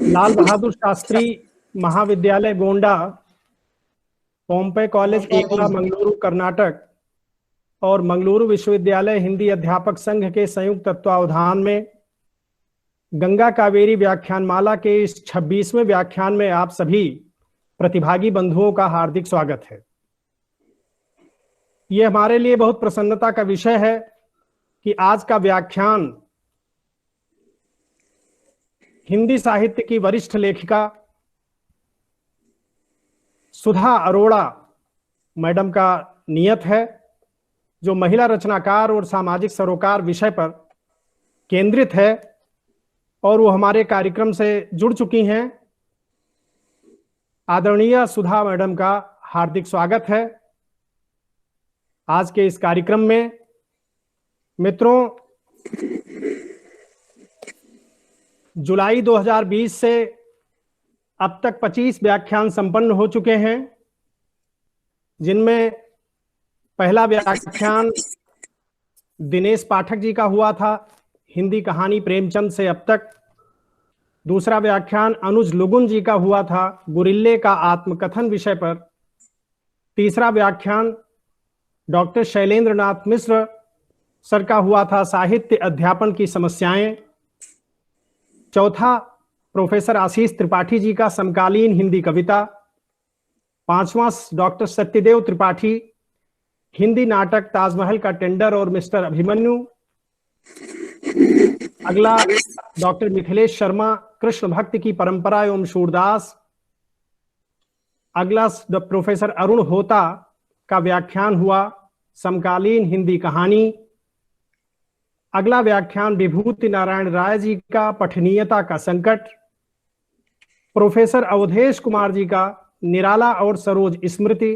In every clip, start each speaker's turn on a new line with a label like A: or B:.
A: लाल बहादुर शास्त्री महाविद्यालय गोंडा, पोम्पे कॉलेज एकला मंगलुरु कर्नाटक और मंगलुरु विश्वविद्यालय हिंदी अध्यापक संघ के संयुक्त तत्वावधान में गंगा कावेरी व्याख्यानमाला के इस 26वें व्याख्यान में आप सभी प्रतिभागी बंधुओं का हार्दिक स्वागत है। ये हमारे लिए बहुत प्रसन्नता का विषय है कि आज का व्याख्यान हिंदी साहित्य की वरिष्ठ लेखिका सुधा अरोड़ा मैडम का नियत है, जो महिला रचनाकार और सामाजिक सरोकार विषय पर केंद्रित है और वो हमारे कार्यक्रम से जुड़ चुकी हैं। आदरणीय सुधा मैडम का हार्दिक स्वागत है आज के इस कार्यक्रम में। मित्रों, जुलाई 2020 से अब तक 25 व्याख्यान संपन्न हो चुके हैं, जिनमें पहला व्याख्यान दिनेश पाठक जी का हुआ था, हिंदी कहानी प्रेमचंद से अब तक। दूसरा व्याख्यान अनुज लुगुन जी का हुआ था, गुरिल्ले का आत्मकथन विषय पर। तीसरा व्याख्यान डॉक्टर शैलेंद्र नाथ मिश्र सर का हुआ था, साहित्य अध्यापन की समस्याएं। चौथा प्रोफेसर आशीष त्रिपाठी जी का समकालीन हिंदी कविता। पांचवां डॉक्टर सत्यदेव त्रिपाठी, हिंदी नाटक ताजमहल का टेंडर और मिस्टर अभिमन्यु। अगला डॉक्टर मिथिलेश शर्मा, कृष्ण भक्त की परंपरा एवं सूरदास। अगला प्रोफेसर अरुण होता का व्याख्यान हुआ, समकालीन हिंदी कहानी। अगला व्याख्यान विभूति नारायण राय जी का, पठनीयता का संकट। प्रोफेसर अवधेश कुमार जी का निराला और सरोज स्मृति।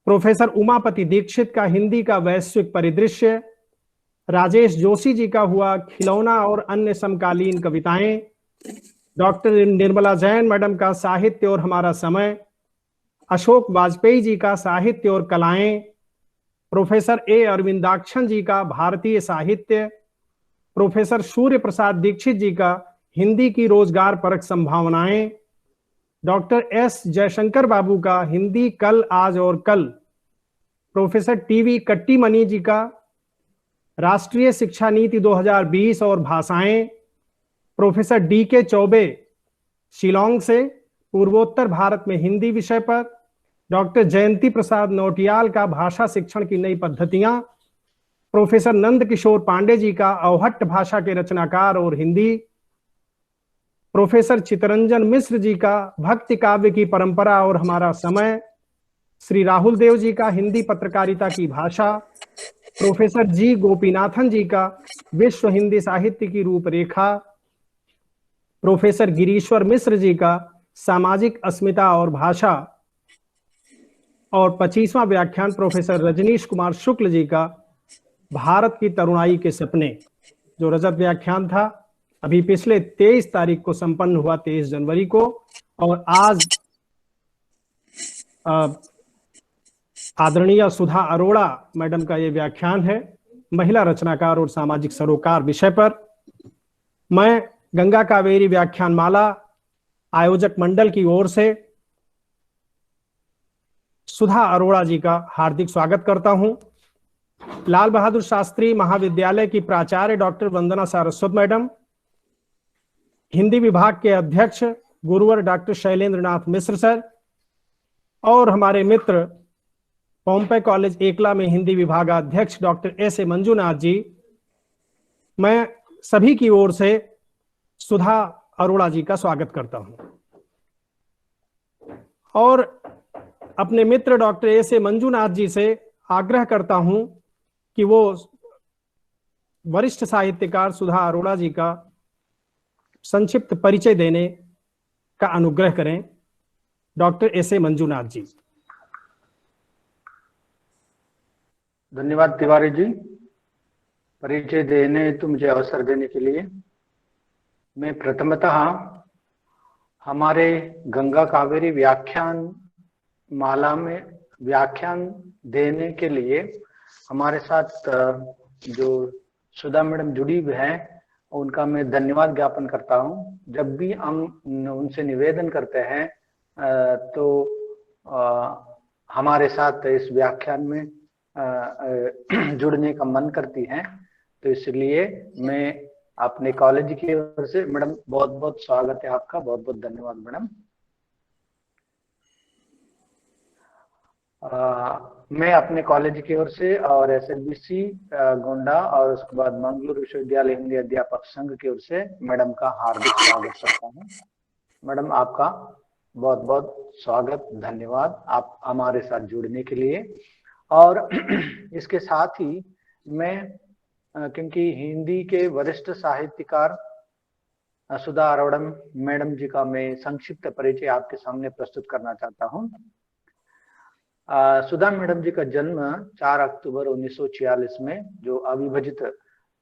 A: प्रोफेसर उमापति दीक्षित का हिंदी का वैश्विक परिदृश्य। राजेश जोशी जी का हुआ खिलौना और अन्य समकालीन कविताएं। डॉक्टर निर्मला जैन मैडम का साहित्य और हमारा समय। अशोक वाजपेयी जी का साहित्य और कलाएं। प्रोफेसर ए अरविंदाक्षन जी का भारतीय साहित्य। प्रोफेसर सूर्य प्रसाद दीक्षित जी का हिंदी की रोजगार परक संभावनाएं। डॉक्टर एस जयशंकर बाबू का हिंदी कल आज और कल। प्रोफेसर टीवी कट्टीमनी जी का राष्ट्रीय शिक्षा नीति 2020 और भाषाएं। प्रोफेसर डी के चौबे शिलोंग से पूर्वोत्तर भारत में हिंदी विषय पर। डॉक्टर जयंती प्रसाद नौटियाल का भाषा शिक्षण की नई पद्धतियां। प्रोफेसर नंद किशोर पांडे जी का अवहट्ट भाषा के रचनाकार और हिंदी। प्रोफेसर चितरंजन मिश्र जी का भक्ति काव्य की परंपरा और हमारा समय। श्री राहुल देव जी का हिंदी पत्रकारिता की भाषा। प्रोफेसर जी गोपीनाथन जी का विश्व हिंदी साहित्य की रूपरेखा। प्रोफेसर गिरीश्वर मिश्र जी का सामाजिक अस्मिता और भाषा। और 25वां व्याख्यान प्रोफेसर रजनीश कुमार शुक्ल जी का भारत की तरुणाई के सपने, जो रजत व्याख्यान था, अभी पिछले 23 तारीख को संपन्न हुआ, 23 जनवरी को। और आज आदरणीय सुधा अरोड़ा मैडम का ये व्याख्यान है, महिला रचनाकार और सामाजिक सरोकार विषय पर। मैं गंगा कावेरी व्याख्यानमाला आयोजक मंडल की ओर से सुधा अरोड़ा जी का हार्दिक स्वागत करता हूं। लाल बहादुर शास्त्री महाविद्यालय की प्राचार्य डॉक्टर वंदना सारस्वत मैडम, हिंदी विभाग के अध्यक्ष गुरुवर डॉक्टर शैलेंद्र नाथ मिश्र सर, और हमारे मित्र पोम्पे कॉलेज एकला में हिंदी विभागाध्यक्ष डॉक्टर एस ए मंजुनाथ जी, मैं सभी की ओर से सुधा अरोड़ा जी का स्वागत करता हूं। और अपने मित्र डॉक्टर एस ए मंजुनाथ जी से आग्रह करता हूं कि वो वरिष्ठ साहित्यकार सुधा अरोड़ा जी का संक्षिप्त परिचय देने का अनुग्रह करें। डॉक्टर एस ए मंजुनाथ जी।
B: धन्यवाद तिवारी जी, परिचय देने तो मुझे अवसर देने के लिए। मैं प्रथमतः हमारे गंगा कावेरी व्याख्यान माला में व्याख्यान देने के लिए हमारे साथ जो सुधा मैडम जुड़ी हुई हैं, उनका मैं धन्यवाद ज्ञापन करता हूँ। जब भी हम उनसे निवेदन करते हैं तो हमारे साथ इस व्याख्यान में जुड़ने का मन करती हैं, तो इसलिए मैं अपने कॉलेज की ओर से, मैडम बहुत बहुत स्वागत है आपका, बहुत बहुत धन्यवाद मैडम। मैं अपने कॉलेज की ओर से और SLBC गोंडा और उसके बाद मंगलुरु विश्वविद्यालय हिंदी अध्यापक संघ की ओर से मैडम का हार्दिक स्वागत करता हूँ। मैडम आपका बहुत बहुत स्वागत, धन्यवाद आप हमारे साथ जुड़ने के लिए। और इसके साथ ही मैं क्योंकि हिंदी के वरिष्ठ साहित्यकार सुधा अरोड़म मैडम जी का मैं संक्षिप्त परिचय आपके सामने प्रस्तुत करना चाहता हूँ। सुधा मैडम जी का जन्म 4 अक्टूबर 1946 में, जो अविभाजित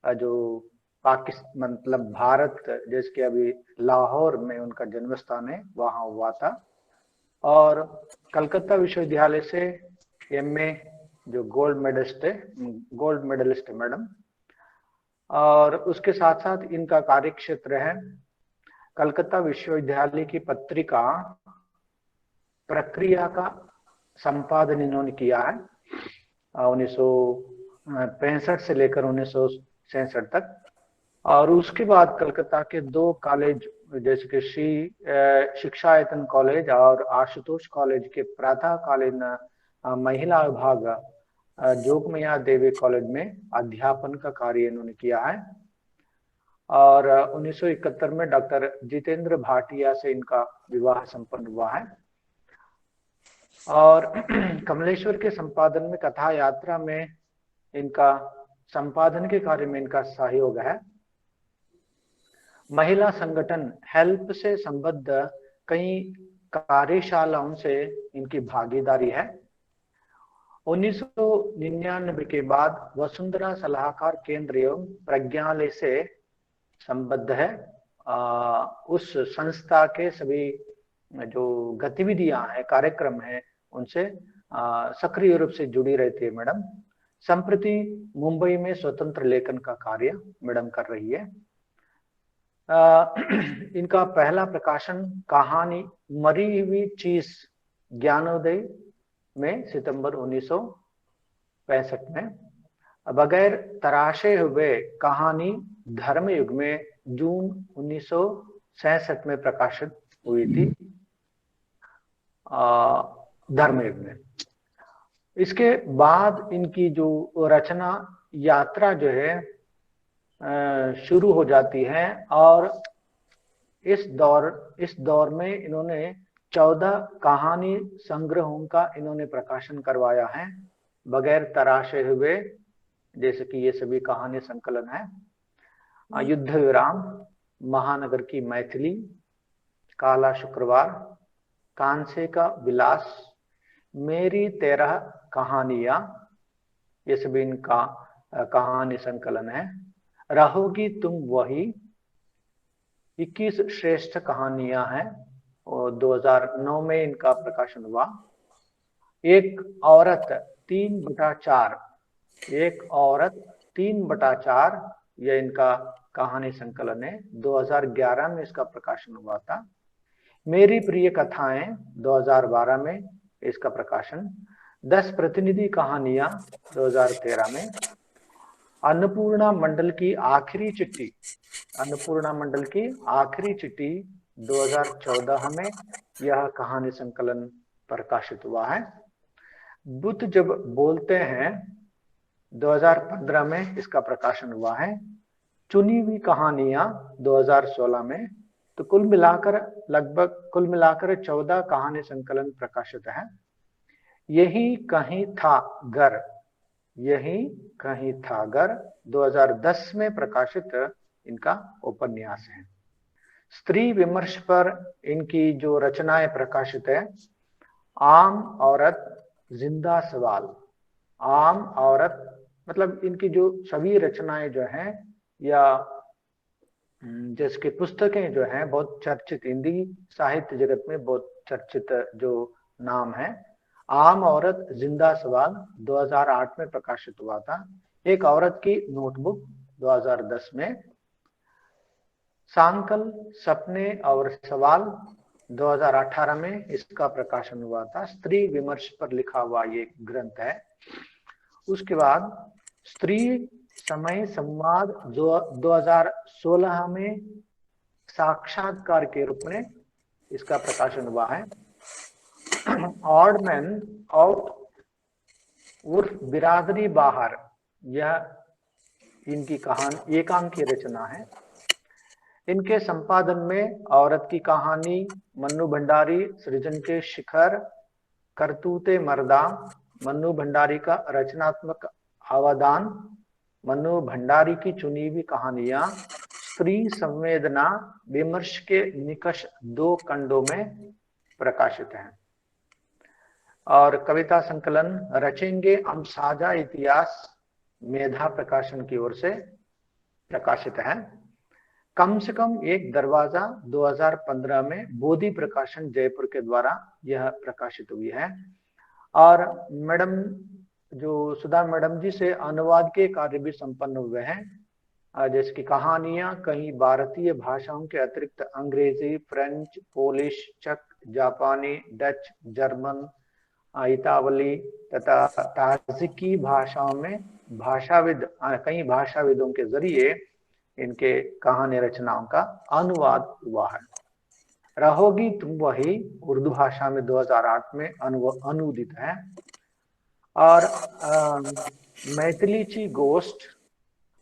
B: जो पाकिस्तान मतलब भारत देश के अभी लाहौर में उनका जन्म स्थान है, वहां हुआ था। और कलकत्ता विश्वविद्यालय से MA जो गोल्ड मेडलिस्ट है मैडम। और उसके साथ साथ इनका कार्यक्षेत्र है कलकत्ता विश्वविद्यालय की पत्रिका प्रक्रिया का संपादन इन्होंने किया है 1965 से लेकर 1966 तक। और उसके बाद कलकत्ता के 2 कॉलेज जैसे कि श्री शिक्षायतन कॉलेज और आशुतोष कॉलेज के प्रातःकालीन महिला विभाग जोगमया देवी कॉलेज में अध्यापन का कार्य इन्होंने किया है। और 1971 में डॉक्टर जितेंद्र भाटिया से इनका विवाह संपन्न हुआ है। और कमलेश्वर के संपादन में, कथा यात्रा में इनका संपादन के कार्य में इनका सहयोग है। महिला संगठन हेल्प से संबद्ध कई कार्यशालाओं से इनकी भागीदारी है। 1999 के बाद वसुंधरा सलाहकार केंद्र एवं प्रज्ञालय से संबद्ध है। उस संस्था के सभी जो गतिविधियां हैं, कार्यक्रम हैं, उनसे सक्रिय रूप से जुड़ी रहती है मैडम। संप्रति मुंबई में स्वतंत्र लेखन का कार्य मैडम कर रही है। इनका पहला प्रकाशन कहानी मरी हुई चीज ज्ञानोदय में सितंबर 1965 में, बगैर तराशे हुए कहानी धर्मयुग में जून 1966 में प्रकाशित हुई थी धर्मयुग में। इसके बाद इनकी जो रचना यात्रा जो है शुरू हो जाती है। और इस दौर में इन्होंने 14 कहानी संग्रहों का इन्होंने प्रकाशन करवाया है, बगैर तराशे हुए, जैसे कि ये सभी कहानी संकलन है। युद्ध विराम, महानगर की मैथिली, काला शुक्रवार, कांसे का विलास, मेरी 13 कहानियां, ये सभी इनका कहानी संकलन है। रहोगी तुम वही, 21 श्रेष्ठ कहानियां हैं और 2009 में इनका प्रकाशन हुआ। एक औरत 3/4, एक औरत 3/4, यह इनका कहानी संकलन है। 2011 में इसका प्रकाशन हुआ था। मेरी प्रिय कथाएं 2012 में इसका प्रकाशन। 10 प्रतिनिधि कहानियां 2013 में। अन्नपूर्णा मंडल की आखिरी चिट्ठी, अन्नपूर्णा मंडल की आखिरी चिट्ठी 2014 में यह कहानी संकलन प्रकाशित हुआ है। बुद्ध जब बोलते हैं 2015 में इसका प्रकाशन हुआ है। चुनी हुई कहानियां 2016 में। तो कुल मिलाकर 14 कहानी संकलन प्रकाशित है। यही कहीं था घर, यही कहीं था घर 2010 में प्रकाशित इनका उपन्यास है। स्त्री विमर्श पर इनकी जो रचनाएं प्रकाशित है, आम औरत जिंदा सवाल, आम औरत मतलब इनकी जो सभी रचनाएं जो हैं या जैसे कि पुस्तकें जो हैं बहुत चर्चित, हिंदी साहित्य जगत में बहुत चर्चित जो नाम है। आम औरत जिंदा सवाल 2008 में प्रकाशित हुआ था। एक औरत की नोटबुक 2010 में। सांकल सपने और सवाल 2018 में इसका प्रकाशन हुआ था। स्त्री विमर्श पर लिखा हुआ ये ग्रंथ है। उसके बाद स्त्री समय संवाद जो 2016 में साक्षात्कार के रूप में इसका प्रकाशन हुआ है। ऑड मैन आउट उर्फ बिरादरी बाहर, यह इनकी कहानी एकांकी रचना है। इनके संपादन में औरत की कहानी, मन्नू भंडारी सृजन के शिखर, करतूते मर्दा, मन्नू भंडारी का रचनात्मक अवदान, मन्नू भंडारी की चुनी हुई कहानियां, स्त्री संवेदना विमर्श के निकष 2 खंडों में प्रकाशित हैं। और कविता संकलन रचेंगे हम साझा इतिहास मेधा प्रकाशन की ओर से प्रकाशित है। कम से कम एक दरवाजा 2015 में बोधि प्रकाशन जयपुर के द्वारा यह प्रकाशित हुई है। और मैडम जो सुधा मैडम जी से अनुवाद के कार्य भी संपन्न हुए हैं, जैसे कि कहानियां कई भारतीय भाषाओं के अतिरिक्त अंग्रेजी, फ्रेंच, पोलिश, चक, जापानी, डच, जर्मन, इतावली तथा ताजिकी भाषाओं में कई भाषाविदों के जरिए इनके कहानी रचनाओं का अनुवाद हुआ है। रहोगी तुम वही उर्दू भाषा में 2008 में अनुदित है। और मैथिलीची गोष्ठ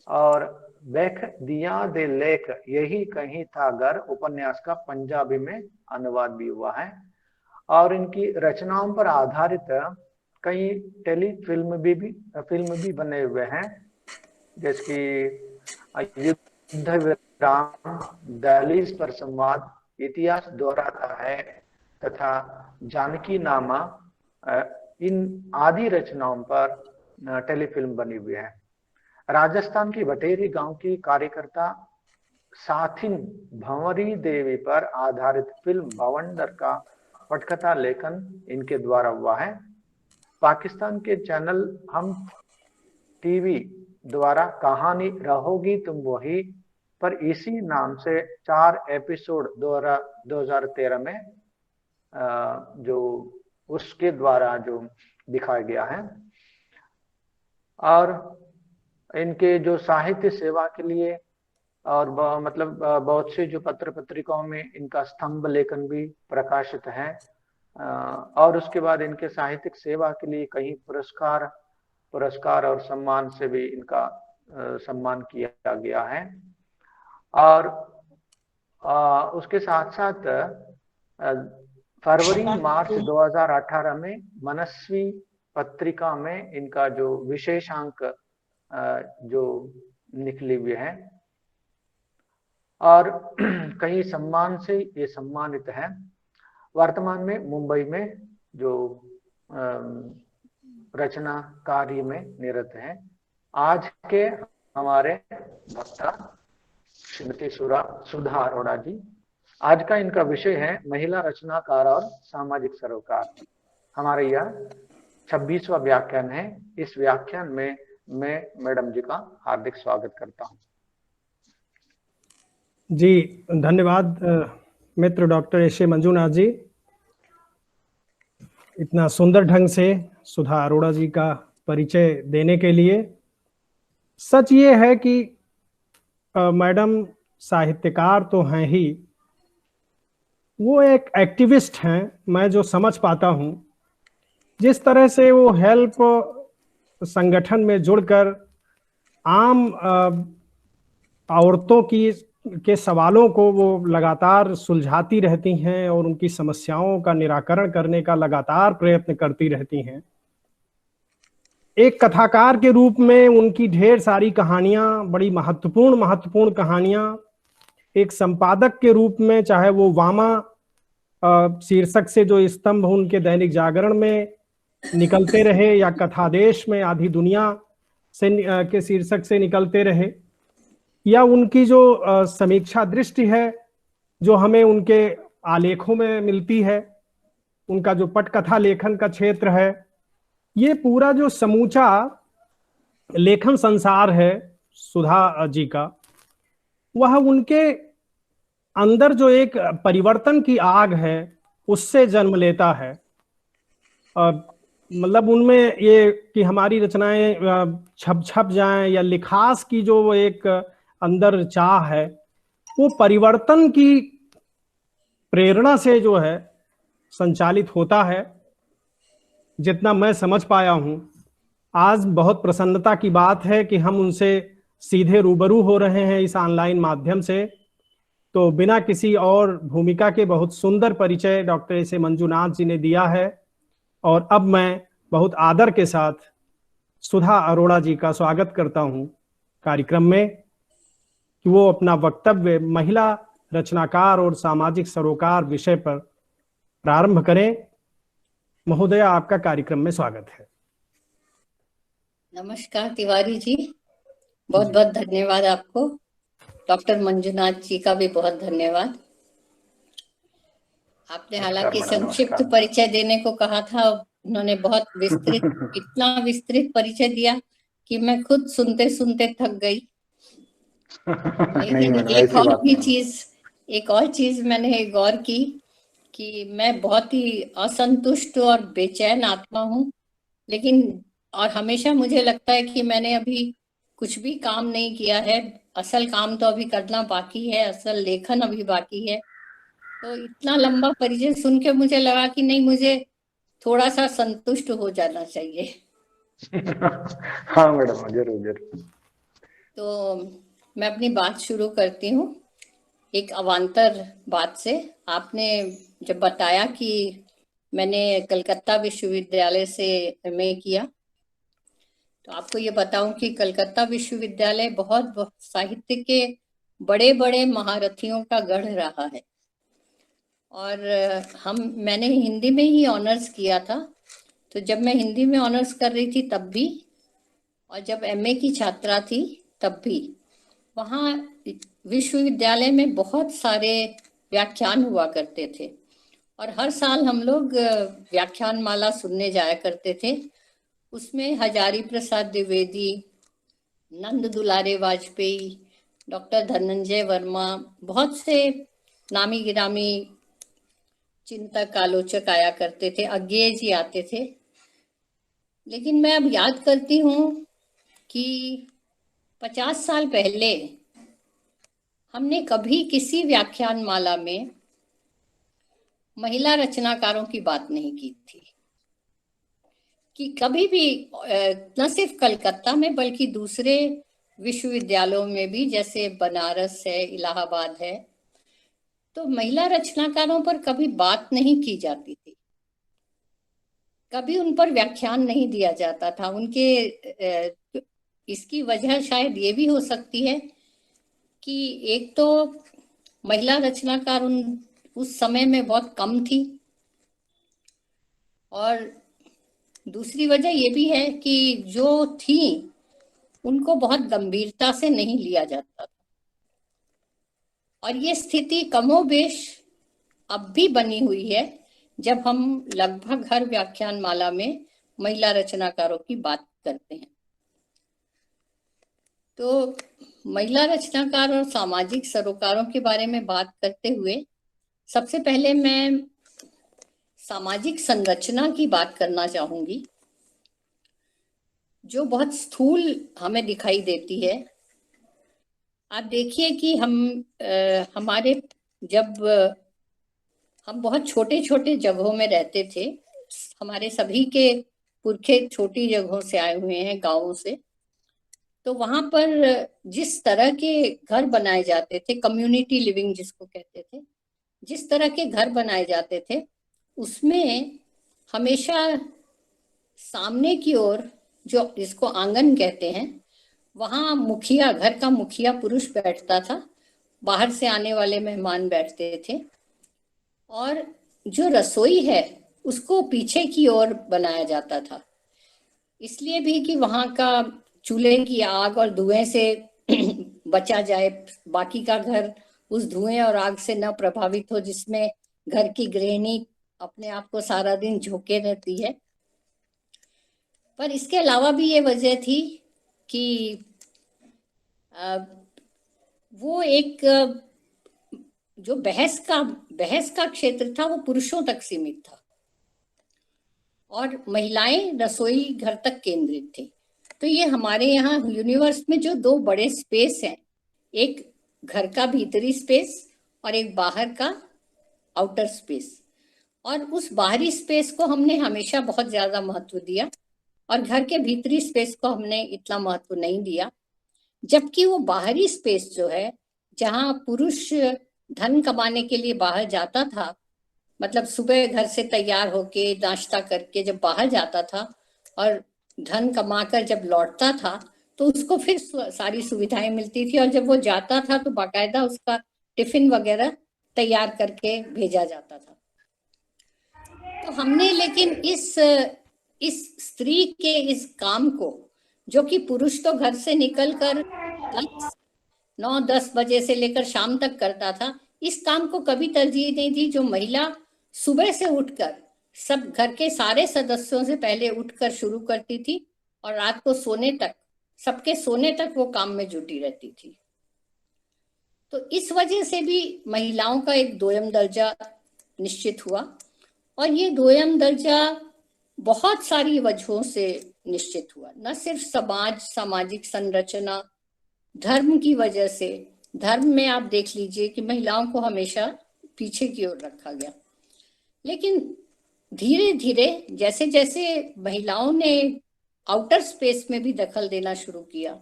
B: और बैख दिया दे लेख यही कहीं था घर उपन्यास का पंजाबी में अनुवाद भी हुआ है। और इनकी रचनाओं पर आधारित कई टेलीफिल्म भी बने हुए हैं, जैसे कि युद्ध विराम, दहलीज पर संवाद, इतिहास दोहराता है तथा जानकी नामा, इन आदि रचनाओं पर टेलीफिल्म बनी हुई है। राजस्थान की बटेरी गांव की कार्यकर्ता साथिन भंवरी देवी पर आधारित फिल्म भवंडर का पटकथा लेखन इनके द्वारा हुआ है। पाकिस्तान के चैनल हम टीवी द्वारा कहानी रहोगी तुम वही पर इसी नाम से 4 एपिसोड 2013 में जो उसके द्वारा जो दिखाया गया है। और इनके जो साहित्य सेवा के लिए और मतलब बहुत से जो पत्र पत्रिकाओं में इनका स्तंभ लेखन भी प्रकाशित है। और उसके बाद इनके साहित्यिक सेवा के लिए कई पुरस्कार और सम्मान से भी इनका सम्मान किया गया है। और उसके साथ साथ फरवरी मार्च 2018 में मनस्वी पत्रिका में इनका जो विशेषांक जो निकली हुई है और कई सम्मान से ये सम्मानित है। वर्तमान में मुंबई में जो रचना कार्य में निरत है। आज के हमारे वक्ता श्रीमती सुधा अरोड़ा जी, आज का इनका विषय है महिला रचनाकार और सामाजिक सरोकार। हमारा यह 26वां व्याख्यान है। इस व्याख्यान में मैं मैडम जी का हार्दिक स्वागत करता हूं।
A: जी धन्यवाद मित्र डॉक्टर एस ए मंजूनाथ जी, इतना सुंदर ढंग से सुधा अरोड़ा जी का परिचय देने के लिए। सच ये है कि मैडम साहित्यकार तो हैं ही, वो एक एक्टिविस्ट हैं। मैं जो समझ पाता हूं, जिस तरह से वो हेल्प संगठन में जुड़कर आम औरतों के सवालों को वो लगातार सुलझाती रहती हैं और उनकी समस्याओं का निराकरण करने का लगातार प्रयत्न करती रहती हैं। एक कथाकार के रूप में उनकी ढेर सारी कहानियां, बड़ी महत्वपूर्ण कहानियां, एक संपादक के रूप में, चाहे वो वामा शीर्षक से जो स्तंभ उनके दैनिक जागरण में निकलते रहे या कथादेश में आधी दुनिया से के शीर्षक से निकलते रहे, या उनकी जो समीक्षा दृष्टि है जो हमें उनके आलेखों में मिलती है, उनका जो पटकथा लेखन का क्षेत्र है, ये पूरा जो समूचा लेखन संसार है सुधा जी का, वह उनके अंदर जो एक परिवर्तन की आग है उससे जन्म लेता है। मतलब उनमें ये कि हमारी रचनाएं छप छप जाएं या लिखास की जो एक अंदर चाह है, वो परिवर्तन की प्रेरणा से जो है संचालित होता है। जितना मैं समझ पाया हूं, आज बहुत प्रसन्नता की बात है कि हम उनसे सीधे रूबरू हो रहे हैं इस ऑनलाइन माध्यम से। तो बिना किसी और भूमिका के बहुत सुंदर परिचय डॉक्टर एस ए मंजुनाथ जी ने दिया है। और अब मैं बहुत आदर के साथ सुधा अरोड़ा जी का स्वागत करता हूं कार्यक्रम में, कि वो अपना वक्तव्य महिला रचनाकार और सामाजिक सरोकार विषय पर प्रारंभ करें। महोदया, आपका कार्यक्रम में स्वागत है।
C: नमस्कार तिवारी जी, बहुत बहुत धन्यवाद आपको। डॉक्टर मंजुनाथ जी का भी बहुत धन्यवाद। आपने हालांकि संक्षिप्त परिचय देने को कहा था, उन्होंने बहुत विस्तृत इतना विस्तृत परिचय दिया कि मैं खुद सुनते सुनते थक गई। लेकिन एक और चीज मैंने गौर की कि मैं बहुत ही असंतुष्ट और बेचैन आत्मा हूँ, लेकिन और हमेशा मुझे लगता है कि मैंने अभी कुछ भी काम नहीं किया है। असल काम तो अभी करना बाकी है, असल लेखन अभी बाकी है। तो इतना लंबा परिचय सुन के मुझे लगा कि नहीं, मुझे थोड़ा सा संतुष्ट हो जाना चाहिए।
B: हाँ मैडम, जरूर जरूर।
C: तो मैं अपनी बात शुरू करती हूँ एक अवान्तर बात से। आपने जब बताया कि मैंने कलकत्ता विश्वविद्यालय से एमए किया, तो आपको ये बताऊं कि कलकत्ता विश्वविद्यालय बहुत साहित्य के बड़े बड़े महारथियों का गढ़ रहा है। और मैंने हिंदी में ही ऑनर्स किया था। तो जब मैं हिंदी में ऑनर्स कर रही थी तब भी, और जब एमए की छात्रा थी तब भी, वहाँ विश्वविद्यालय में बहुत सारे व्याख्यान हुआ करते थे। और हर साल हम लोग व्याख्यान माला सुनने जाया करते थे। उसमें हजारी प्रसाद द्विवेदी, नंद दुलारे वाजपेयी, डॉक्टर धनंजय वर्मा, बहुत से नामी गिरामी चिंतक आलोचक आया करते थे, अज्ञेय जी आते थे। लेकिन मैं अब याद करती हूँ कि 50 साल पहले हमने कभी किसी व्याख्यान माला में महिला रचनाकारों की बात नहीं की थी। कि कभी भी न सिर्फ कलकत्ता में बल्कि दूसरे विश्वविद्यालयों में भी, जैसे बनारस है, इलाहाबाद है, तो महिला रचनाकारों पर कभी बात नहीं की जाती थी, कभी उन पर व्याख्यान नहीं दिया जाता था। इसकी वजह शायद ये भी हो सकती है कि एक तो महिला रचनाकार उस समय में बहुत कम थी, और दूसरी वजह ये भी है कि जो थी उनको बहुत गंभीरता से नहीं लिया जाता था। और ये स्थिति कमोबेश अब भी बनी हुई है, जब हम लगभग हर व्याख्यान माला में महिला रचनाकारों की बात करते हैं। तो महिला रचनाकार और सामाजिक सरोकारों के बारे में बात करते हुए सबसे पहले मैं सामाजिक संरचना की बात करना चाहूंगी, जो बहुत स्थूल हमें दिखाई देती है। आप देखिए कि जब हम बहुत छोटे छोटे जगहों में रहते थे, हमारे सभी के पुरखे छोटी जगहों से आए हुए हैं, गांवों से। तो वहां पर जिस तरह के घर बनाए जाते थे, कम्युनिटी लिविंग जिसको कहते थे, जिस तरह के घर बनाए जाते थे, उसमें हमेशा सामने की ओर, जो जिसको आंगन कहते हैं, वहां मुखिया, घर का मुखिया पुरुष बैठता था, बाहर से आने वाले मेहमान बैठते थे, और जो रसोई है उसको पीछे की ओर बनाया जाता था, इसलिए भी कि वहां का चूल्हे की आग और धुएं से बचा जाए, बाकी का घर उस धुएं और आग से न प्रभावित हो, जिसमें घर की गृहिणी अपने आप को सारा दिन झोंके रहती है। पर इसके अलावा भी ये वजह थी कि वो एक जो बहस का क्षेत्र था वो पुरुषों तक सीमित था और महिलाएं रसोई घर तक केंद्रित थी। तो ये हमारे यहाँ यूनिवर्स में जो दो बड़े स्पेस हैं, एक घर का भीतरी स्पेस और एक बाहर का आउटर स्पेस, और उस बाहरी स्पेस को हमने हमेशा बहुत ज्यादा महत्व दिया और घर के भीतरी स्पेस को हमने इतना महत्व नहीं दिया। जबकि वो बाहरी स्पेस जो है, जहाँ पुरुष धन कमाने के लिए बाहर जाता था, मतलब सुबह घर से तैयार होके नाश्ता करके जब बाहर जाता था और धन कमाकर जब लौटता था तो उसको फिर सारी सुविधाएं मिलती थी, और जब वो जाता था तो बाकायदा उसका टिफिन वगैरह तैयार करके भेजा जाता था। तो हमने लेकिन इस स्त्री के इस काम को, जो कि पुरुष तो घर से निकलकर 9-10 बजे से लेकर शाम तक करता था, इस काम को कभी तरजीह नहीं दी जो महिला सुबह से उठकर सब घर के सारे सदस्यों से पहले उठकर शुरू करती थी और रात को सोने तक, सबके सोने तक वो काम में जुटी रहती थी। तो इस वजह से भी महिलाओं का एक दोयम दर्जा निश्चित हुआ, और ये दोयम दर्जा बहुत सारी वजहों से निश्चित हुआ। न सिर्फ सामाजिक संरचना, धर्म की वजह से, धर्म में आप देख लीजिए कि महिलाओं को हमेशा पीछे की ओर रखा गया, लेकिन धीरे धीरे जैसे जैसे महिलाओं ने आउटर स्पेस में भी दखल देना शुरू किया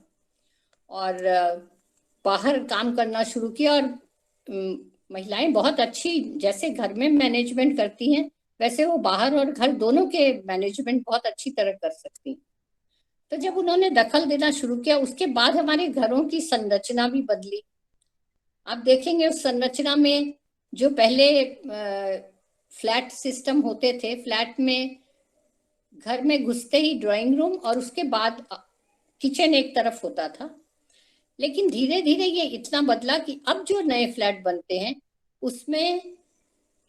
C: और बाहर काम करना शुरू किया, और महिलाएं बहुत अच्छी, जैसे घर में मैनेजमेंट करती हैं वैसे वो बाहर और घर दोनों के मैनेजमेंट बहुत अच्छी तरह कर सकती। तो जब उन्होंने दखल देना शुरू किया, उसके बाद हमारे घरों की संरचना भी बदली। आप देखेंगे उस संरचना में जो पहले फ्लैट सिस्टम होते थे, फ्लैट में घर में घुसते ही ड्राइंग रूम और उसके बाद किचन एक तरफ होता था, लेकिन धीरे धीरे ये इतना बदला कि अब जो नए फ्लैट बनते हैं उसमें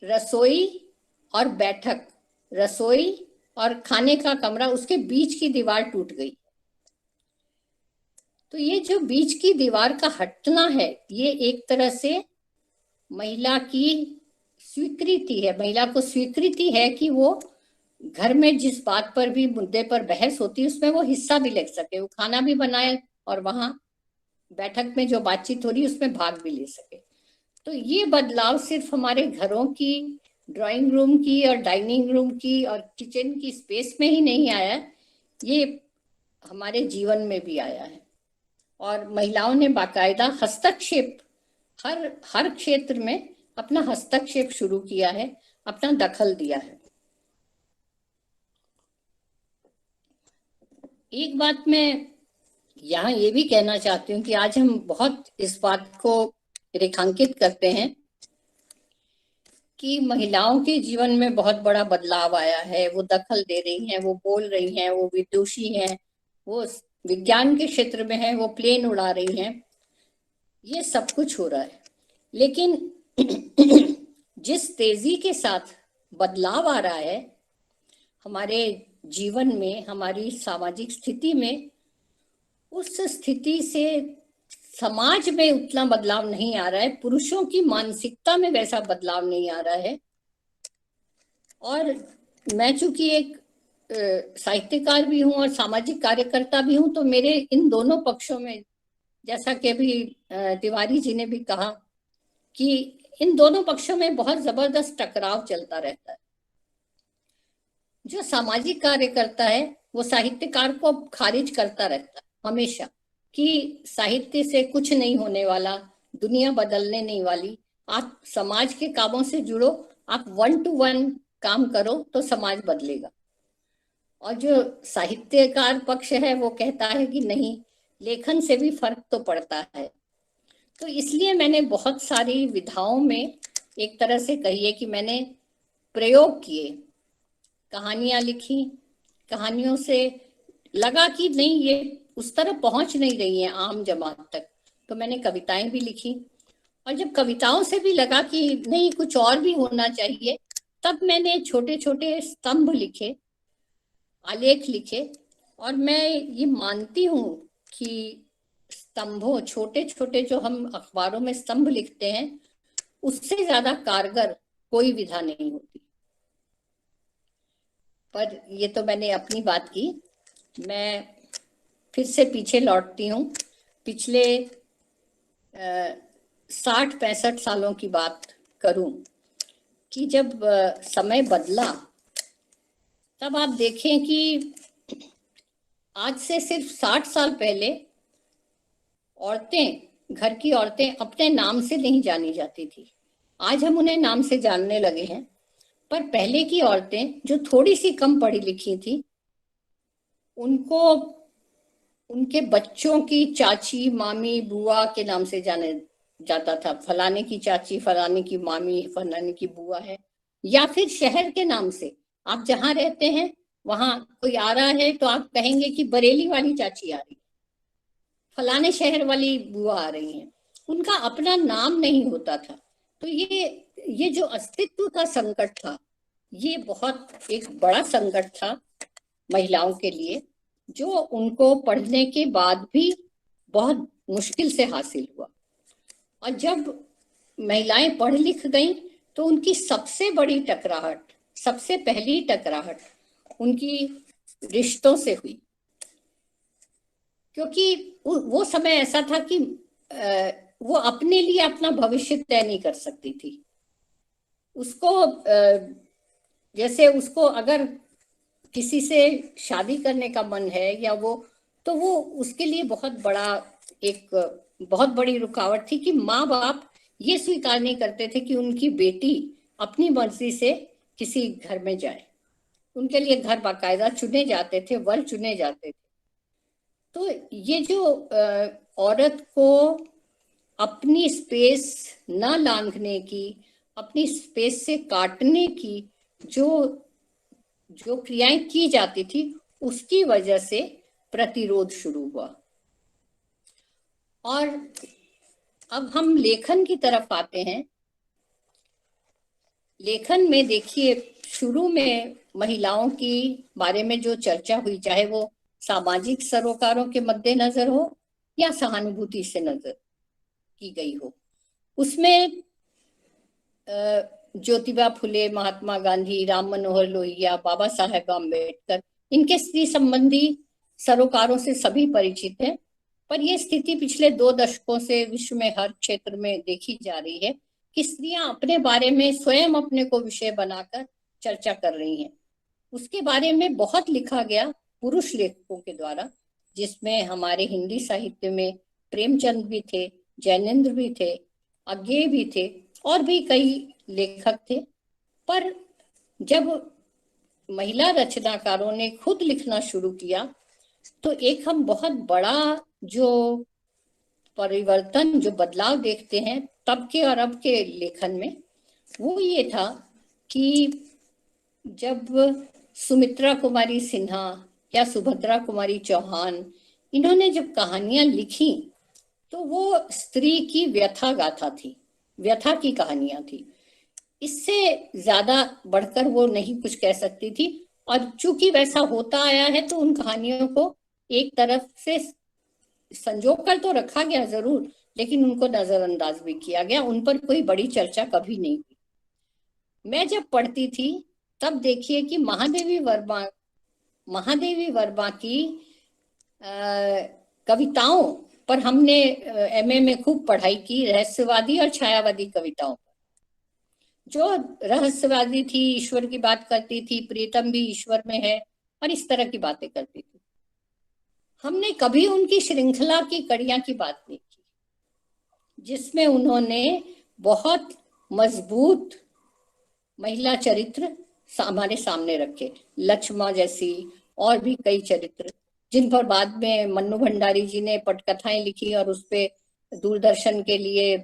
C: रसोई और बैठक, रसोई और खाने का कमरा, उसके बीच की दीवार टूट गई। तो ये जो बीच की दीवार का हटना है, ये एक तरह से महिला की स्वीकृति है, महिला को स्वीकृति है कि वो घर में जिस बात पर भी, मुद्दे पर बहस होती है उसमें वो हिस्सा भी ले सके, वो खाना भी बनाए और वहां बैठक में जो बातचीत हो रही है उसमें भाग भी ले सके। तो ये बदलाव सिर्फ हमारे घरों की, ड्राइंग रूम की और डाइनिंग रूम की और किचन की स्पेस में ही नहीं आया, ये हमारे जीवन में भी आया है। और महिलाओं ने बाकायदा हस्तक्षेप, हर क्षेत्र में अपना हस्तक्षेप शुरू किया है, अपना दखल दिया है। एक बात मैं यहाँ ये भी कहना चाहती हूँ कि आज हम बहुत इस बात को रेखांकित करते हैं कि महिलाओं के जीवन में बहुत बड़ा बदलाव आया है, वो दखल दे रही हैं, वो बोल रही हैं, वो विदुषी हैं, वो विज्ञान के क्षेत्र में है, वो प्लेन उड़ा रही हैं, ये सब कुछ हो रहा है। लेकिन जिस तेजी के साथ बदलाव आ रहा है हमारे जीवन में, हमारी सामाजिक स्थिति में, उस स्थिति से समाज में उतना बदलाव नहीं आ रहा है, पुरुषों की मानसिकता में वैसा बदलाव नहीं आ रहा है। और मैं चूंकि एक साहित्यकार भी हूँ और सामाजिक कार्यकर्ता भी हूँ, तो मेरे इन दोनों पक्षों में, जैसा कि अभी तिवारी जी ने भी कहा कि इन दोनों पक्षों में बहुत जबरदस्त टकराव चलता रहता है। जो सामाजिक कार्यकर्ता है वो साहित्यकार को खारिज करता रहता है हमेशा कि साहित्य से कुछ नहीं होने वाला, दुनिया बदलने नहीं वाली, आप समाज के कामों से जुड़ो, आप 1 to 1 काम करो तो समाज बदलेगा। और जो साहित्यकार पक्ष है वो कहता है कि नहीं, लेखन से भी फर्क तो पड़ता है। तो इसलिए मैंने बहुत सारी विधाओं में एक तरह से कहिए कि मैंने प्रयोग किए, कहानियां लिखी, कहानियों से लगा कि नहीं ये उस तरह पहुंच नहीं रही है आम जमात तक, तो मैंने कविताएं भी लिखी। और जब कविताओं से भी लगा कि नहीं कुछ और भी होना चाहिए, तब मैंने छोटे छोटे स्तंभ लिखे, आलेख लिखे। और मैं ये मानती हूँ कि स्तंभों, छोटे छोटे जो हम अखबारों में स्तंभ लिखते हैं, उससे ज्यादा कारगर कोई विधा नहीं होती। पर ये तो मैंने अपनी बात की। मैं फिर से पीछे लौटती हूँ, पिछले 60-65 सालों की बात करूं कि जब समय बदला, तब आप देखें कि आज से सिर्फ 60 साल पहले औरतें, घर की औरतें अपने नाम से नहीं जानी जाती थी। आज हम उन्हें नाम से जानने लगे हैं, पर पहले की औरतें जो थोड़ी सी कम पढ़ी लिखी थी, उनको उनके बच्चों की चाची, मामी, बुआ के नाम से जाने जाता था। फलाने की चाची, फलाने की मामी, फलाने की बुआ है। या फिर शहर के नाम से, आप जहाँ रहते हैं वहां कोई आ रहा है तो आप कहेंगे कि बरेली वाली चाची आ रही है, फलाने शहर वाली बुआ आ रही है। उनका अपना नाम नहीं होता था। तो ये जो अस्तित्व का संकट था, ये बहुत एक बड़ा संकट था महिलाओं के लिए, जो उनको पढ़ने के बाद भी बहुत मुश्किल से हासिल हुआ। और जब महिलाएं पढ़ लिख गईं, तो उनकी सबसे बड़ी टकराहट, सबसे पहली टकराहट उनकी रिश्तों से हुई। क्योंकि वो समय ऐसा था कि वो अपने लिए अपना भविष्य तय नहीं कर सकती थी। उसको जैसे उसको अगर किसी से शादी करने का मन है या तो वो उसके लिए बहुत बड़ी रुकावट थी कि माँ बाप ये स्वीकार नहीं करते थे कि उनकी बेटी अपनी मर्जी से किसी घर में जाए। उनके लिए घर बाकायदा चुने जाते थे, वर चुने जाते थे। तो ये जो औरत को अपनी स्पेस न लांघने की, अपनी स्पेस से काटने की जो क्रियाएं की जाती थी, उसकी वजह से प्रतिरोध शुरू हुआ। और अब हम लेखन की तरफ आते हैं। लेखन में देखिए, शुरू में महिलाओं की बारे में जो चर्चा हुई, चाहे वो सामाजिक सरोकारों के मद्देनजर हो या सहानुभूति से नजर की गई हो, उसमें ज्योतिबा फुले, महात्मा गांधी, राम मनोहर लोहिया, बाबा साहेब आम्बेडकर, इनके स्त्री संबंधी सरोकारों से सभी परिचित हैं। पर यह स्थिति पिछले 2 दशकों से विश्व में हर क्षेत्र में देखी जा रही है कि स्त्रियां अपने बारे में स्वयं अपने को विषय बनाकर चर्चा कर रही हैं। उसके बारे में बहुत लिखा गया पुरुष लेखकों के द्वारा, जिसमें हमारे हिंदी साहित्य में प्रेमचंद भी थे, जैनेन्द्र भी थे, अज्ञेय भी थे, और भी कई लेखक थे। पर जब महिला रचनाकारों ने खुद लिखना शुरू किया, तो एक हम बहुत बड़ा जो परिवर्तन, जो बदलाव देखते हैं तब के और अब के लेखन में, वो ये था कि जब सुमित्रा कुमारी सिन्हा या सुभद्रा कुमारी चौहान, इन्होंने जब कहानियां लिखी, तो वो स्त्री की व्यथा गाथा थी, व्यथा की कहानियां थी। इससे ज्यादा बढ़कर वो नहीं कुछ कह सकती थी। और चूंकि वैसा होता आया है, तो उन कहानियों को एक तरफ से संजो कर तो रखा गया जरूर, लेकिन उनको नजरअंदाज भी किया गया। उन पर कोई बड़ी चर्चा कभी नहीं हुई। मैं जब पढ़ती थी, तब देखिए कि महादेवी वर्मा की कविताओं पर हमने एमए में खूब पढ़ाई की, रहस्यवादी और छायावादी कविताओं पर। जो रहस्यवादी थी, ईश्वर की बात करती थी, प्रीतम भी ईश्वर में है, और इस तरह की बातें करती थी। हमने कभी उनकी श्रृंखला की कड़ियां की बात नहीं की, जिसमें उन्होंने बहुत मजबूत महिला चरित्र हमारे सामने रखे। लक्ष्मा जैसी और भी कई चरित्र, जिन पर बाद में मन्नू भंडारी जी ने पटकथाएं लिखी और उस पे दूरदर्शन के लिए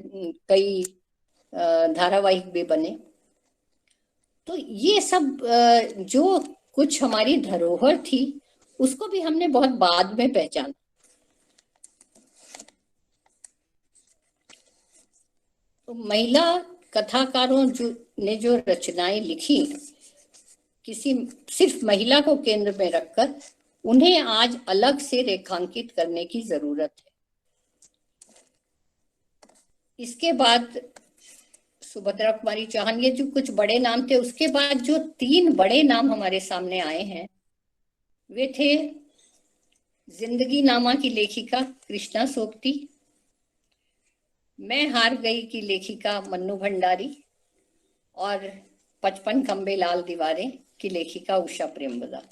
C: कई धारावाहिक भी बने। तो ये सब जो कुछ हमारी धरोहर थी, उसको भी हमने बहुत बाद में पहचाना। तो महिला कथाकारों ने जो रचनाएं लिखी, सिर्फ महिला को केंद्र में रखकर, उन्हें आज अलग से रेखांकित करने की जरूरत है। इसके बाद सुभद्रा कुमारी चौहान, ये जो कुछ बड़े नाम थे। उसके बाद जो 3 बड़े नाम हमारे सामने आए हैं वे थे जिंदगी नामा की लेखिका कृष्णा सोपती, मैं हार गई की लेखिका मन्नू भंडारी और 55 खंबे लाल दीवारें की लेखिका उषा प्रेमवदा।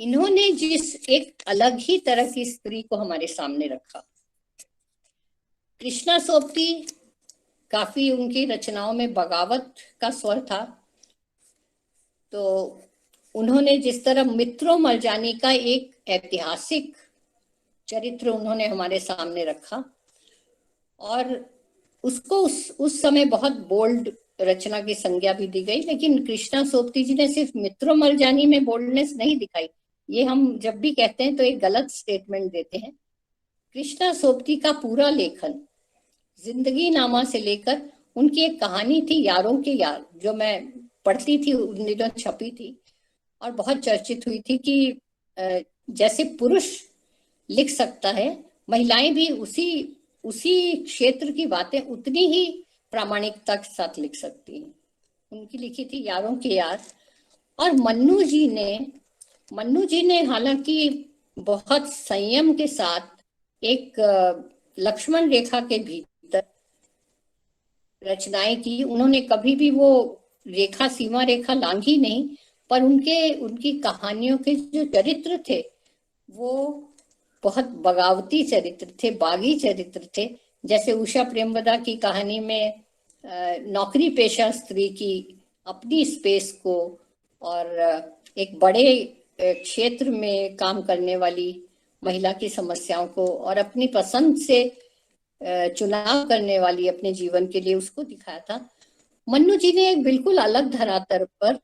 C: इन्होंने जिस एक अलग ही तरह की स्त्री को हमारे सामने रखा। कृष्णा सोपती काफी उनकी रचनाओं में बगावत का स्वर था, तो उन्होंने जिस तरह मित्रों मरजानी का एक ऐतिहासिक चरित्र उन्होंने हमारे सामने रखा और उसको उस समय बहुत बोल्ड रचना की संज्ञा भी दी गई। लेकिन कृष्णा सोपती जी ने सिर्फ मित्रों मरजानी में बोल्डनेस नहीं दिखाई। ये हम जब भी कहते हैं तो एक गलत स्टेटमेंट देते हैं। कृष्णा सोपती का पूरा लेखन जिंदगी नामा से लेकर, उनकी एक कहानी थी यारों के यार, जो मैं पढ़ती थी उन दिनों, छपी थी और बहुत चर्चित हुई थी कि जैसे पुरुष लिख सकता है, महिलाएं भी उसी क्षेत्र की बातें उतनी ही प्रामाणिकता के साथ लिख सकती हैं। उनकी लिखी थी यारों के यार। और मन्नू जी ने हालांकि बहुत संयम के साथ एक लक्ष्मण रेखा के भीतर रचनाएं की। उन्होंने कभी भी वो रेखा, सीमा रेखा लांघी नहीं, पर उनकी कहानियों के जो चरित्र थे वो बहुत बगावती चरित्र थे, बागी चरित्र थे। जैसे उषा प्रेमवदा की कहानी में नौकरी पेशा स्त्री की अपनी स्पेस को और एक बड़े क्षेत्र में काम करने वाली महिला की समस्याओं को और अपनी पसंद से चुनाव करने वाली अपने जीवन के लिए, उसको दिखाया था। मन्नू जी ने एक बिल्कुल अलग धरातल पर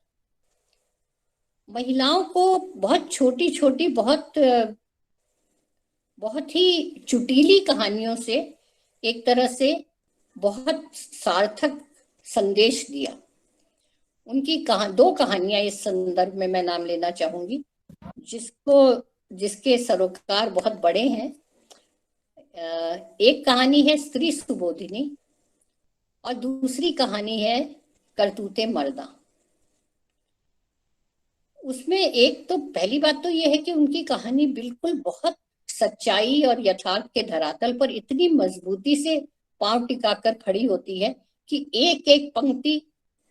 C: महिलाओं को बहुत छोटी छोटी, बहुत ही चुटीली कहानियों से एक तरह से बहुत सार्थक संदेश दिया। उनकी 2 कहानियां इस संदर्भ में मैं नाम लेना चाहूंगी, जिसके सरोकार बहुत बड़े हैं। एक कहानी है स्त्री सुबोधिनी और दूसरी कहानी है करतूते मर्दा। उसमें एक तो पहली बात तो यह है कि उनकी कहानी बिल्कुल बहुत सच्चाई और यथार्थ के धरातल पर इतनी मजबूती से पांव टिकाकर खड़ी होती है कि एक एक पंक्ति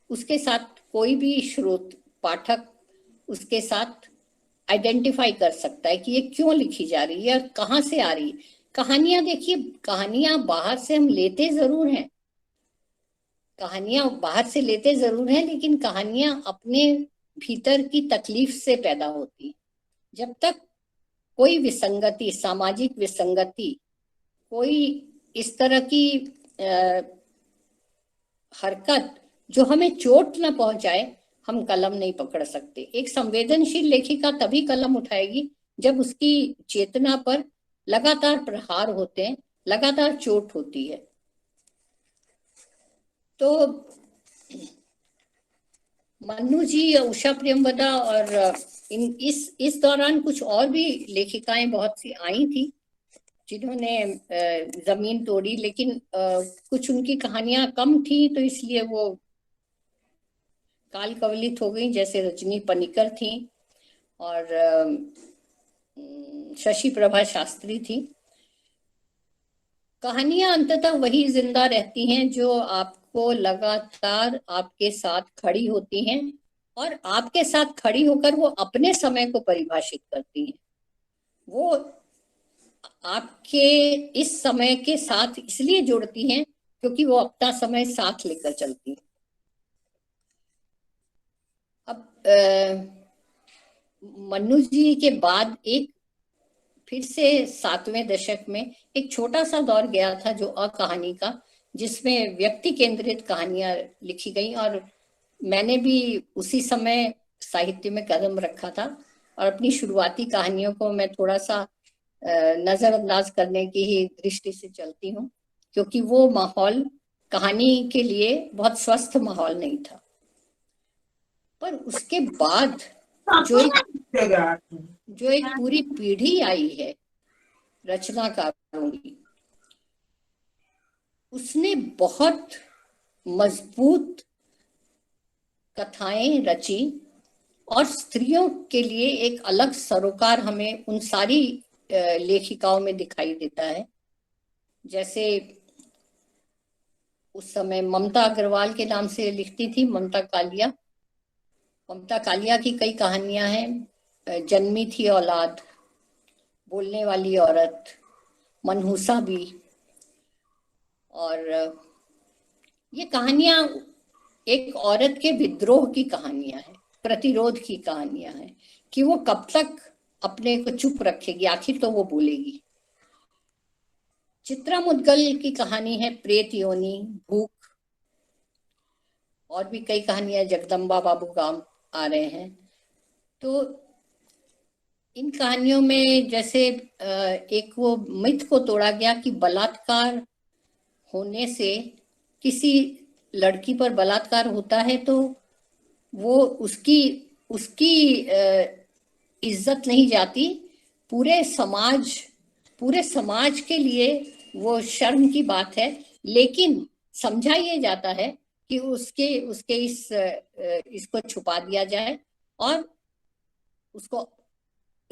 C: उसके साथ कोई भी श्रोत पाठक उसके साथ आइडेंटिफाई कर सकता है कि ये क्यों लिखी जा रही है और कहाँ से आ रही है। कहानियां देखिए, कहानियां बाहर से हम लेते जरूर हैं, लेकिन कहानियां अपने भीतर की तकलीफ से पैदा होती है। जब तक कोई विसंगति, सामाजिक विसंगति, कोई इस तरह की हरकत जो हमें चोट न पहुंचाए, हम कलम नहीं पकड़ सकते। एक संवेदनशील लेखिका तभी कलम उठाएगी जब उसकी चेतना पर लगातार प्रहार होते हैं, लगातार चोट होती है। तो मन्नू जी, उषा प्रेमवदा और इस दौरान कुछ और भी लेखिकाएं बहुत सी आई थी जिन्होंने जमीन तोड़ी, लेकिन कुछ उनकी कहानियां कम थी तो इसलिए वो काल कवलित हो गई। जैसे रजनी पनिकर थी और शशि प्रभा शास्त्री थी। कहानियां अंततः वही जिंदा रहती हैं जो आपको लगातार आपके साथ खड़ी होती हैं और आपके साथ खड़ी होकर वो अपने समय को परिभाषित करती हैं। वो आपके इस समय के साथ इसलिए जुड़ती हैं क्योंकि वो अपना समय साथ लेकर चलती हैं। अब मन्नू जी के बाद एक फिर से 7वें दशक में एक छोटा सा दौर गया था जो अकहानी का, जिसमें व्यक्ति केंद्रित कहानियां लिखी गई और मैंने भी उसी समय साहित्य में कदम रखा था और अपनी शुरुआती कहानियों को मैं थोड़ा सा नजरअंदाज करने की ही दृष्टि से चलती हूँ, क्योंकि वो माहौल कहानी के लिए बहुत स्वस्थ माहौल नहीं था। पर उसके बाद जो एक पूरी पीढ़ी आई है रचनाकारों की, उसने बहुत मजबूत कथाएं रची और स्त्रियों के लिए एक अलग सरोकार हमें उन सारी लेखिकाओं में दिखाई देता है। जैसे उस समय ममता अग्रवाल के नाम से लिखती थी, ममता कालिया। ममता कालिया की कई कहानियां हैं, जन्मी थी औलाद, बोलने वाली औरत, मनहूसा भी। और ये कहानियां एक औरत के विद्रोह की कहानियां हैं, प्रतिरोध की कहानियां हैं कि वो कब तक अपने को चुप रखेगी, आखिर तो वो बोलेगी। चित्रा मुद्गल की कहानी है प्रेत योनि, भूख, और भी कई कहानियां, जगदम्बा बाबू गांव आ रहे हैं। तो इन कहानियों में जैसे एक वो मिथ को तोड़ा गया कि बलात्कार होने से, किसी लड़की पर बलात्कार होता है तो वो उसकी इज्जत नहीं जाती, पूरे समाज के लिए वो शर्म की बात है। लेकिन समझा ये जाता है कि उसके इसको छुपा दिया जाए और उसको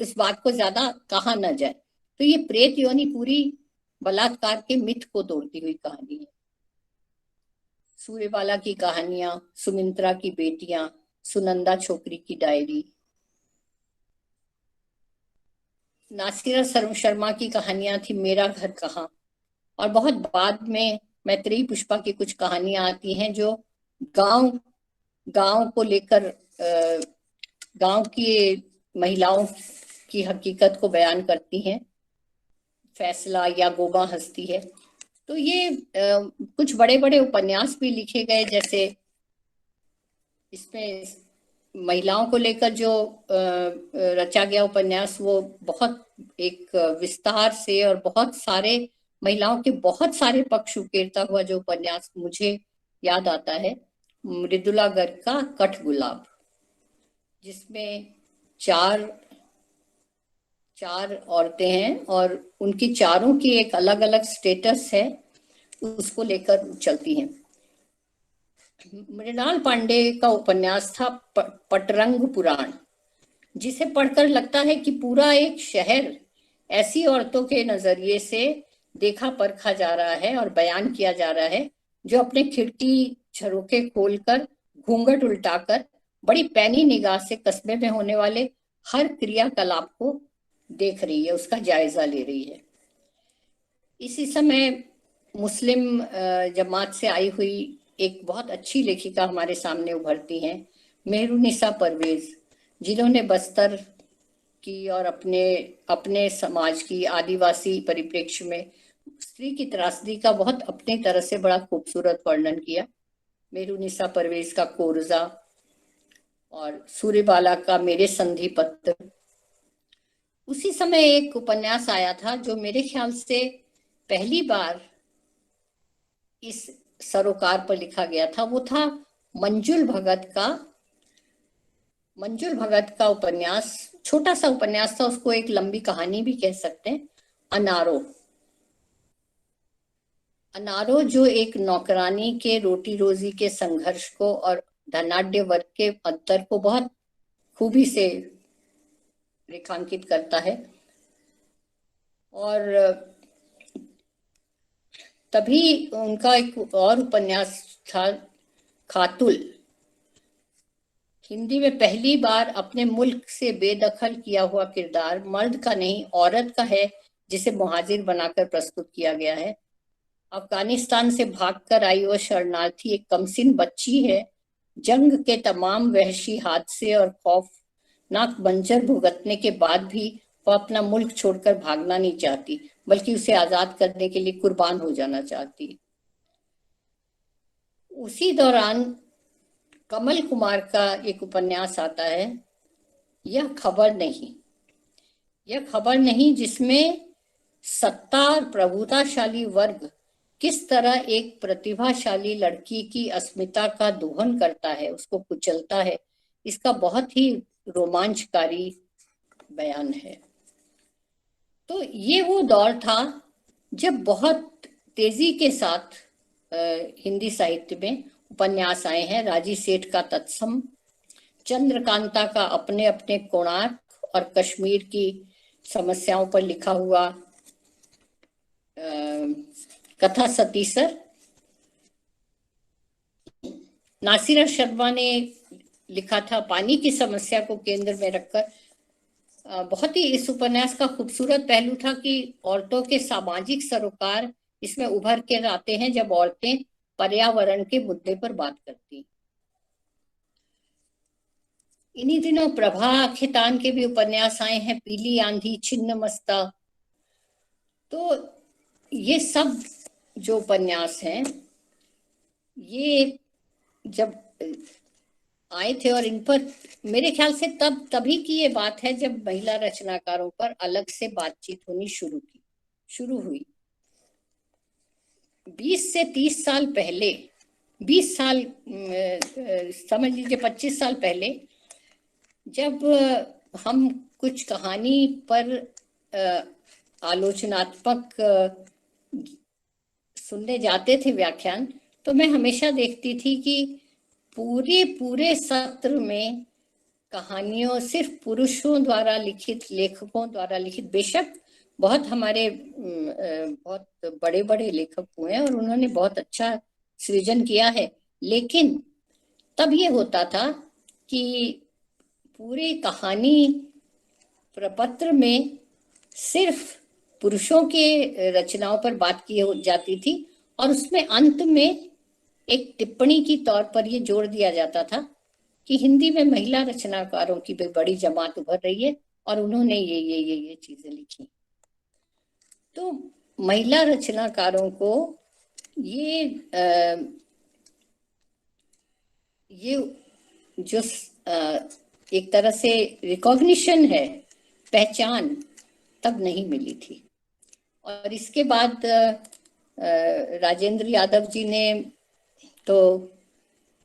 C: इस बात को ज्यादा कहा न जाए। तो ये प्रेत योनि पूरी बलात्कार के मिथ को तोड़ती हुई कहानी है। सूर्यबाला की कहानियां, सुमित्रा की बेटियां, सुनंदा छोकरी की डायरी, नासिरा शर्मा की कहानियां थी मेरा घर कहाँ, और बहुत बाद में मैत्रेयी पुष्पा की कुछ कहानियां आती हैं जो गांव को लेकर, गांव की महिलाओं की हकीकत को बयान करती हैं। फैसला या गोबा हस्ती है। तो ये कुछ बड़े बड़े उपन्यास भी लिखे गए, जैसे इसमें महिलाओं को लेकर जो रचा गया उपन्यास, वो बहुत एक विस्तार से और बहुत सारे महिलाओं के बहुत सारे पक्ष उकेरता हुआ जो उपन्यास मुझे याद आता है, मृदुला गर्ग का कठगुलाब, जिसमें चार औरतें हैं और उनकी चारों की एक अलग अलग स्टेटस है, उसको लेकर चलती हैं। मृणाल पांडे का उपन्यास था पटरंग पुराण, जिसे पढ़कर लगता है कि पूरा एक शहर ऐसी औरतों के नजरिए से देखा परखा जा रहा है और बयान किया जा रहा है, जो अपने खिड़की झरोखे खोलकर, घूंघट उल्टाकर, बड़ी पैनी निगाह से कस्बे में होने वाले हर क्रियाकलाप को देख रही है, उसका जायजा ले रही है। इसी समय मुस्लिम जमात से आई हुई एक बहुत अच्छी लेखिका हमारे सामने उभरती हैं, मेहरुनिसा परवेज, जिन्होंने बस्तर की और अपने समाज की आदिवासी परिप्रेक्ष्य में स्त्री की त्रासदी का बहुत अपनी तरह से बड़ा खूबसूरत वर्णन किया। मेहरुनिसा परवेज का कोरजा और सूर्यबाला का मेरे संधि पत्र। उसी समय एक उपन्यास आया था जो मेरे ख्याल से पहली बार इस सरोकार पर लिखा गया था, वो था मंजुल भगत का उपन्यास, छोटा सा उपन्यास था, उसको एक लंबी कहानी भी कह सकते हैं, अनारो, जो एक नौकरानी के रोटी रोजी के संघर्ष को और धनाढ्य वर्ग के अंतर को बहुत खूबी से रेखांकित करता है। और तभी उनका एक और उपन्यास था खातुल, हिंदी में पहली बार अपने मुल्क से बेदखल किया हुआ किरदार मर्द का नहीं औरत का है, जिसे मुहाजिर बनाकर प्रस्तुत किया गया है। अफगानिस्तान से भागकर आई वह शरणार्थी एक कमसिन बच्ची है, जंग के तमाम वहशी हादसे और खौफनाक मंजर भुगतने के बाद भी वह अपना मुल्क छोड़कर भागना नहीं चाहती, बल्कि उसे आजाद करने के लिए कुर्बान हो जाना चाहती। उसी दौरान कमल कुमार का एक उपन्यास आता है, यह खबर नहीं, जिसमें सत्ता और प्रभुताशाली वर्ग किस तरह एक प्रतिभाशाली लड़की की अस्मिता का दोहन करता है, उसको कुचलता है। इसका बहुत ही रोमांचकारी बयान है। तो ये वो दौर था जब बहुत तेजी के साथ हिंदी साहित्य में उपन्यास आए हैं। राजी सेठ का तत्सम, चंद्रकांता का अपने अपने कोणार्क और कश्मीर की समस्याओं पर लिखा हुआ कथा सतीसर। नासिर शर्मा ने लिखा था पानी की समस्या को केंद्र में रखकर। बहुत ही इस उपन्यास का खूबसूरत पहलू था कि औरतों के सामाजिक सरोकार इसमें उभर के आते हैं जब औरतें पर्यावरण के मुद्दे पर बात करती। इन्हीं दिनों प्रभा खेतान के भी उपन्यास आए हैं, पीली आंधी, छिन्न मस्ता। तो ये सब जो उपन्यास हैं ये जब आए थे और इन पर मेरे ख्याल से तभी की ये बात है जब महिला रचनाकारों पर अलग से बातचीत होनी शुरू हुई। 20 से 30 साल पहले, 20 साल समझ लीजिए 25 साल पहले, जब हम कुछ कहानी पर आलोचनात्मक सुनने जाते थे व्याख्यान, तो मैं हमेशा देखती थी कि पूरे सत्र में कहानियों सिर्फ पुरुषों द्वारा लिखित, लेखकों द्वारा लिखित। बेशक बहुत हमारे बहुत बड़े बड़े लेखक हुए हैं और उन्होंने बहुत अच्छा सृजन किया है, लेकिन तब ये होता था कि पूरे कहानी प्रपत्र में सिर्फ पुरुषों के रचनाओं पर बात की जाती थी और उसमें अंत में एक टिप्पणी की तौर पर यह जोड़ दिया जाता था कि हिंदी में महिला रचनाकारों की भी बड़ी जमात उभर रही है और उन्होंने ये चीजें लिखी। तो महिला रचनाकारों को ये जो एक तरह से रिकॉग्निशन है, पहचान, तब नहीं मिली थी। और इसके बाद राजेंद्र यादव जी ने तो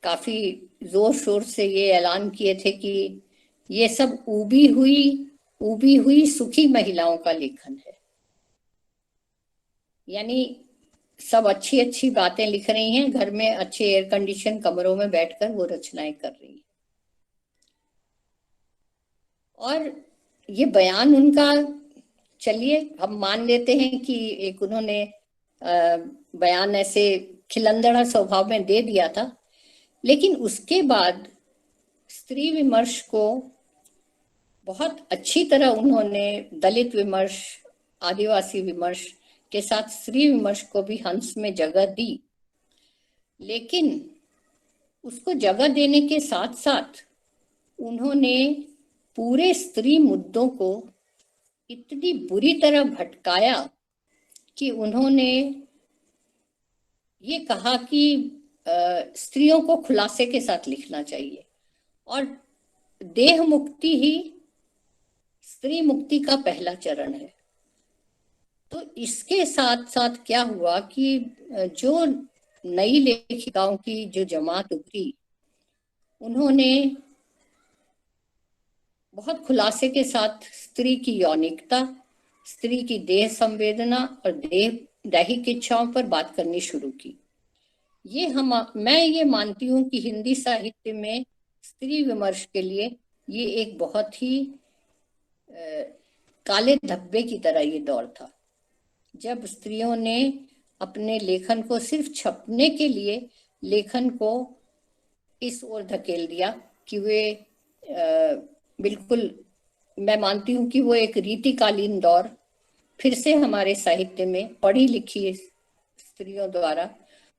C: काफी जोर शोर से ये ऐलान किए थे कि ये सब उबी हुई सुखी महिलाओं का लेखन है। यानी सब अच्छी बातें लिख रही हैं, घर में अच्छे एयर कंडीशन कमरों में बैठकर वो रचनाएं कर रही हैं। और ये बयान उनका, चलिए हम मान लेते हैं कि एक उन्होंने बयान ऐसे खिलंदड़ा स्वभाव में दे दिया था, लेकिन उसके बाद स्त्री विमर्श को बहुत अच्छी तरह उन्होंने दलित विमर्श, आदिवासी विमर्श के साथ स्त्री विमर्श को भी हंस में जगह दी। लेकिन उसको जगह देने के साथ साथ उन्होंने पूरे स्त्री मुद्दों को इतनी बुरी तरह भटकाया कि उन्होंने ये कहा कि स्त्रियों को खुलासे के साथ लिखना चाहिए और देह मुक्ति ही स्त्री मुक्ति का पहला चरण है। तो इसके साथ साथ क्या हुआ कि जो नई लेखिकाओं की जो जमात उभरी, उन्होंने बहुत खुलासे के साथ स्त्री की यौनिकता, स्त्री की देह संवेदना और दैहिक इच्छाओं पर बात करनी शुरू की। मैं ये मानती हूँ कि हिंदी साहित्य में स्त्री विमर्श के लिए ये एक बहुत ही काले धब्बे की तरह ये दौर था, जब स्त्रियों ने अपने लेखन को सिर्फ छपने के लिए लेखन को इस ओर धकेल दिया कि वे बिल्कुल, मैं मानती हूँ कि वो एक रीतिकालीन दौर फिर से हमारे साहित्य में पढ़ी लिखी स्त्रियों द्वारा,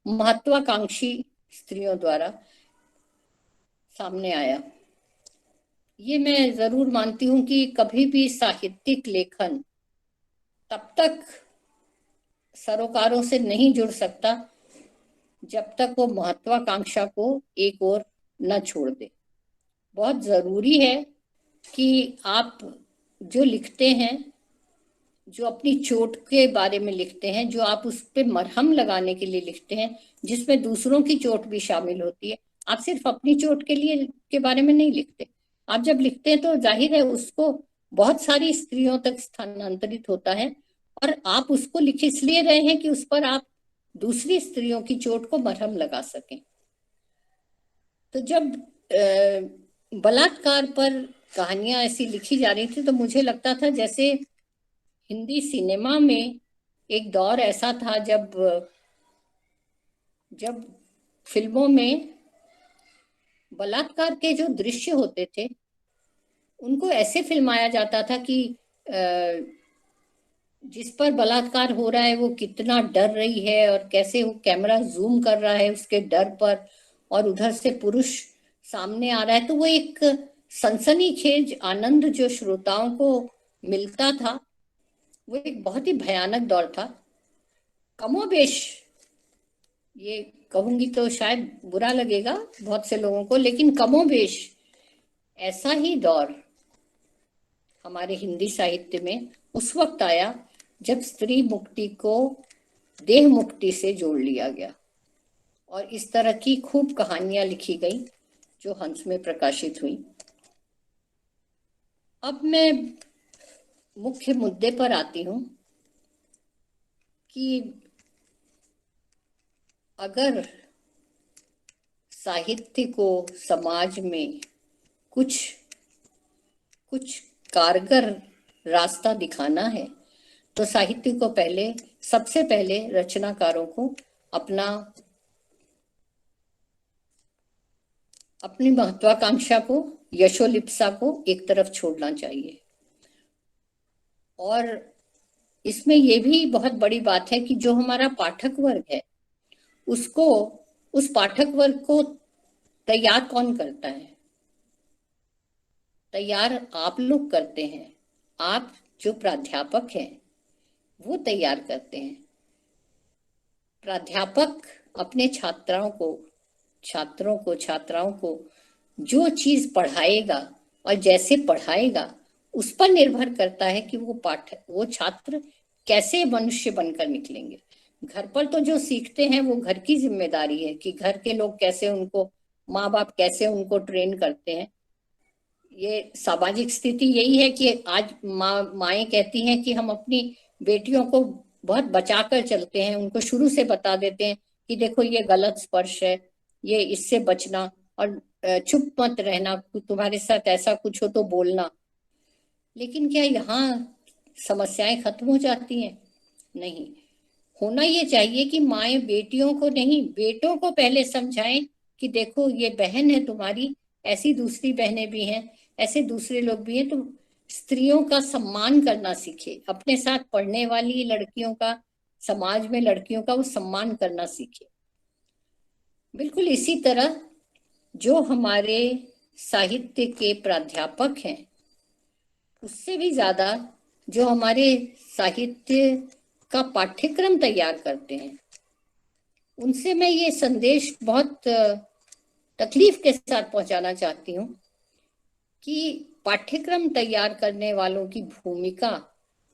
C: महत्वाकांक्षी स्त्रियों द्वारा सामने आया। ये मैं जरूर मानती हूँ कि कभी भी साहित्यिक लेखन तब तक सरोकारों से नहीं जुड़ सकता जब तक वो महत्वाकांक्षा को एक ओर न छोड़ दे। बहुत जरूरी है कि आप जो लिखते हैं, जो अपनी चोट के बारे में लिखते हैं, जो आप उस पे मरहम लगाने के लिए लिखते हैं, जिसमें दूसरों की चोट भी शामिल होती है, आप सिर्फ अपनी चोट के लिए के बारे में नहीं लिखते। आप जब लिखते हैं तो जाहिर है उसको बहुत सारी स्त्रियों तक स्थानांतरित होता है और आप उसको लिख इसलिए रहे हैं कि उस पर आप दूसरी स्त्रियों की चोट को मरहम लगा सकें। तो जब बलात्कार पर कहानियां ऐसी लिखी जा रही थी तो मुझे लगता था जैसे हिंदी सिनेमा में एक दौर ऐसा था जब फिल्मों में बलात्कार के जो दृश्य होते थे उनको ऐसे फिल्माया जाता था कि जिस पर बलात्कार हो रहा है वो कितना डर रही है और कैसे वो कैमरा जूम कर रहा है उसके डर पर, और उधर से पुरुष सामने आ रहा है। तो वो एक सनसनीखेज आनंद जो श्रोताओं को मिलता था वो एक बहुत ही भयानक दौर था। कमोबेश, ये कहूंगी तो शायद बुरा लगेगा बहुत से लोगों को, लेकिन कमोबेश ऐसा ही दौर हमारे हिंदी साहित्य में उस वक्त आया जब स्त्री मुक्ति को देह मुक्ति से जोड़ लिया गया, और इस तरह की खूब कहानियां लिखी गई जो हंस में प्रकाशित हुई। अब मैं मुख्य मुद्दे पर आती हूं कि अगर साहित्य को समाज में कुछ कारगर रास्ता दिखाना है तो साहित्य को सबसे पहले रचनाकारों को अपनी महत्वाकांक्षा को, यशोलिप्सा को एक तरफ छोड़ना चाहिए। और इसमें यह भी बहुत बड़ी बात है कि जो हमारा पाठक वर्ग है उस पाठक वर्ग को तैयार कौन करता है? तैयार आप लोग करते हैं, आप जो प्राध्यापक हैं वो तैयार करते हैं। प्राध्यापक अपने छात्राओं को जो चीज पढ़ाएगा और जैसे पढ़ाएगा उस पर निर्भर करता है कि वो छात्र कैसे मनुष्य बनकर निकलेंगे। घर पर तो जो सीखते हैं वो घर की जिम्मेदारी है कि घर के लोग कैसे माँ बाप कैसे उनको ट्रेन करते हैं। ये सामाजिक स्थिति यही है कि आज माएँ कहती हैं कि हम अपनी बेटियों को बहुत बचाकर चलते हैं, उनको शुरू से बता देते हैं कि देखो ये गलत स्पर्श है, ये इससे बचना, और चुप मत रहना, तुम्हारे साथ ऐसा कुछ हो तो बोलना। लेकिन क्या यहाँ समस्याएं खत्म हो जाती हैं? नहीं। होना ये चाहिए कि माएँ बेटियों को नहीं, बेटों को पहले समझाएं कि देखो ये बहन है तुम्हारी, ऐसी दूसरी बहनें भी हैं, ऐसे दूसरे लोग भी हैं। तो स्त्रियों का सम्मान करना सीखे, अपने साथ पढ़ने वाली लड़कियों का, समाज में लड़कियों का वो सम्मान करना सीखे। बिल्कुल इसी तरह जो हमारे साहित्य के प्राध्यापक हैं उससे भी ज्यादा जो हमारे साहित्य का पाठ्यक्रम तैयार करते हैं उनसे मैं ये संदेश बहुत तकलीफ के साथ पहुंचाना चाहती हूँ कि पाठ्यक्रम तैयार करने वालों की भूमिका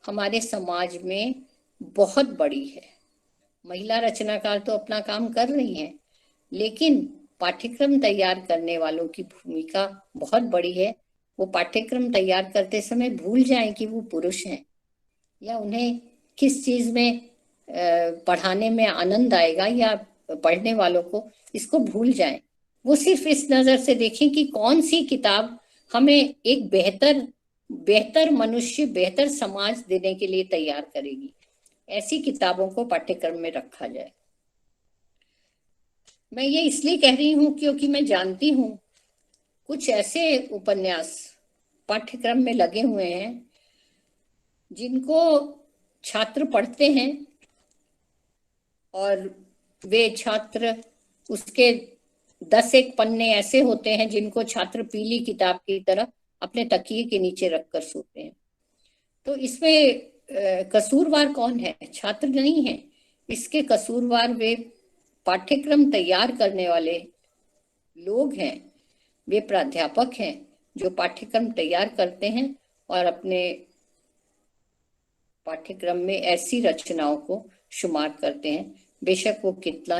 C: हमारे समाज में बहुत बड़ी है। महिला रचनाकार तो अपना काम कर रही हैं, लेकिन पाठ्यक्रम तैयार करने वालों की भूमिका बहुत बड़ी है। वो पाठ्यक्रम तैयार करते समय भूल जाएं कि वो पुरुष हैं या उन्हें किस चीज में पढ़ाने में आनंद आएगा, या पढ़ने वालों को इसको भूल जाएं। वो सिर्फ इस नजर से देखें कि कौन सी किताब हमें एक बेहतर मनुष्य, बेहतर समाज देने के लिए तैयार करेगी। ऐसी किताबों को पाठ्यक्रम में रखा जाए। मैं ये इसलिए कह रही हूँ क्योंकि मैं जानती हूँ कुछ ऐसे उपन्यास पाठ्यक्रम में लगे हुए हैं जिनको छात्र पढ़ते हैं और वे छात्र उसके 10 एक पन्ने ऐसे होते हैं जिनको छात्र पीली किताब की तरह अपने तकिए के नीचे रखकर सोते हैं। तो इसमें कसूरवार कौन है? छात्र नहीं है। इसके कसूरवार वे पाठ्यक्रम तैयार करने वाले लोग हैं, वे प्राध्यापक हैं जो पाठ्यक्रम तैयार करते हैं और अपने पाठ्यक्रम में ऐसी रचनाओं को शुमार करते हैं, बेशक वो कितना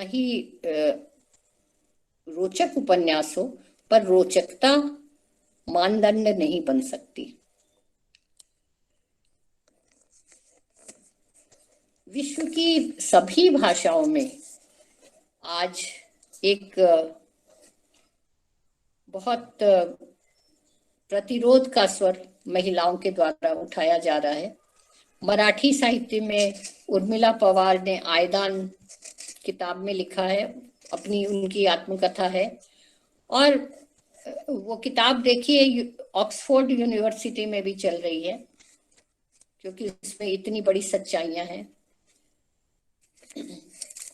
C: ही रोचक उपन्यास हो, पर रोचकता मानदंड नहीं बन सकती। विश्व की सभी भाषाओं में आज एक बहुत प्रतिरोध का स्वर महिलाओं के द्वारा उठाया जा रहा है। मराठी साहित्य में उर्मिला पवार ने आयदान किताब में लिखा है, अपनी उनकी आत्मकथा है, और वो किताब देखिए ऑक्सफोर्ड यूनिवर्सिटी में भी चल रही है, क्योंकि उसमें इतनी बड़ी सच्चाइयां हैं।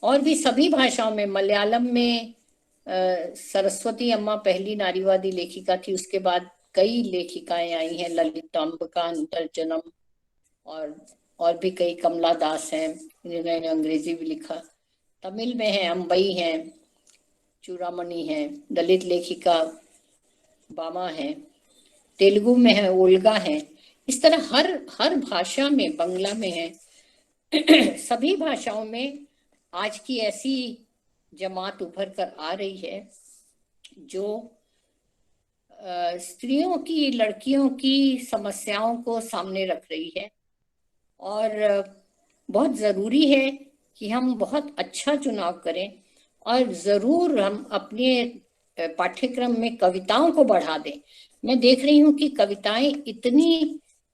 C: और भी सभी भाषाओं में, मलयालम में सरस्वती अम्मा पहली नारीवादी लेखिका थी, उसके बाद कई लेखिकाएं आई हैं, ललितांबिका अंतर्जनम और भी कई, कमला दास हैं जिन्होंने अंग्रेजी भी लिखा। तमिल में है अंबई हैं, चूड़ामणि हैं, दलित लेखिका बामा है, तेलुगु में है ओल्गा है। इस तरह हर भाषा में, बंगला में है सभी भाषाओं में आज की ऐसी जमात उभर कर आ रही है जो स्त्रियों की, लड़कियों की समस्याओं को सामने रख रही है। और बहुत जरूरी है कि हम बहुत अच्छा चुनाव करें, और जरूर हम अपने पाठ्यक्रम में कविताओं को बढ़ा दें। मैं देख रही हूँ कि कविताएं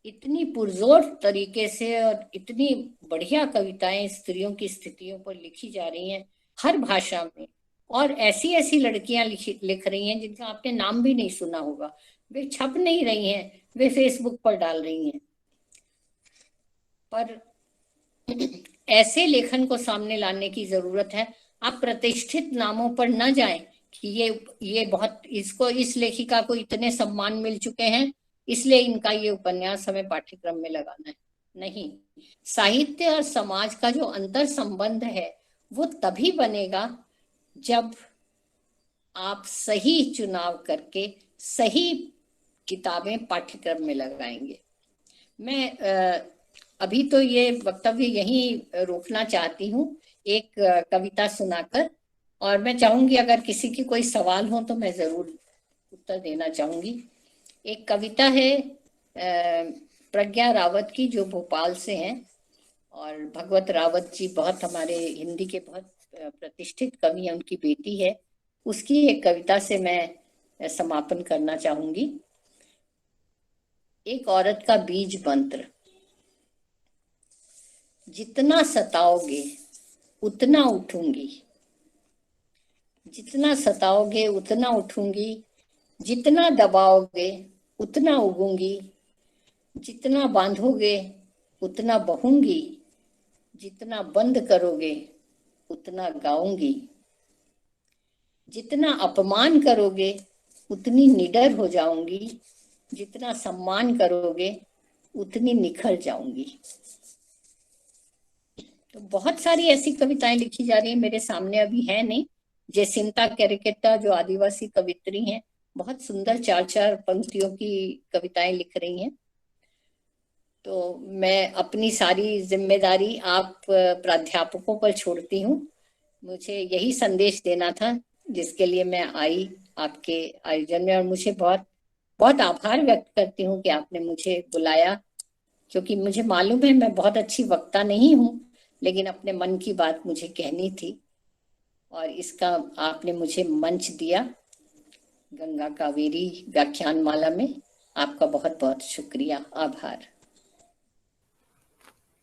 C: इतनी पुरजोर तरीके से और इतनी बढ़िया कविताएं स्त्रियों की स्थितियों पर लिखी जा रही हैं हर भाषा में। और ऐसी ऐसी लड़कियां लिख रही हैं जिनका आपने नाम भी नहीं सुना होगा, वे छप नहीं रही हैं, वे फेसबुक पर डाल रही हैं। पर ऐसे लेखन को सामने लाने की जरूरत है। आप प्रतिष्ठित नामों पर न जाएं कि ये बहुत, इसको, इस लेखिका को इतने सम्मान मिल चुके हैं इसलिए इनका ये उपन्यास हमें पाठ्यक्रम में लगाना है। नहीं, साहित्य और समाज का जो अंतर संबंध है वो तभी बनेगा जब आप सही चुनाव करके सही किताबें पाठ्यक्रम में लगाएंगे। मैं अभी तो ये वक्तव्य यहीं रोकना चाहती हूँ एक कविता सुनाकर, और मैं चाहूंगी अगर किसी की कोई सवाल हो तो मैं जरूर उत्तर देना चाहूंगी। एक कविता है प्रज्ञा रावत की, जो भोपाल से हैं, और भगवत रावत जी बहुत हमारे हिंदी के बहुत प्रतिष्ठित कवि हैं, उनकी बेटी है। उसकी एक कविता से मैं समापन करना चाहूंगी। एक औरत का बीज मंत्र। जितना सताओगे उतना उठूंगी, जितना सताओगे उतना उठूंगी, जितना दबाओगे उतना उगूंगी, जितना बांधोगे उतना बहूंगी, जितना बंद करोगे उतना गाऊंगी, जितना अपमान करोगे उतनी निडर हो जाऊंगी, जितना सम्मान करोगे उतनी निखर जाऊंगी। तो बहुत सारी ऐसी कविताएं लिखी जा रही है, मेरे सामने अभी है नहीं। जेसिंता कैरेकेटा जो आदिवासी कवित्री हैं, बहुत सुंदर 4-4 पंक्तियों की कविताएं लिख रही हैं। तो मैं अपनी सारी जिम्मेदारी आप प्राध्यापकों पर छोड़ती हूँ। मुझे यही संदेश देना था जिसके लिए मैं आई आपके आयोजन में, और मुझे बहुत बहुत आभार व्यक्त करती हूँ कि आपने मुझे बुलाया, क्योंकि मुझे मालूम है मैं बहुत अच्छी वक्ता नहीं हूँ, लेकिन अपने मन की बात मुझे कहनी थी और इसका आपने मुझे मंच दिया गंगा कावेरी व्याख्यान माला में। आपका बहुत बहुत शुक्रिया, आभार।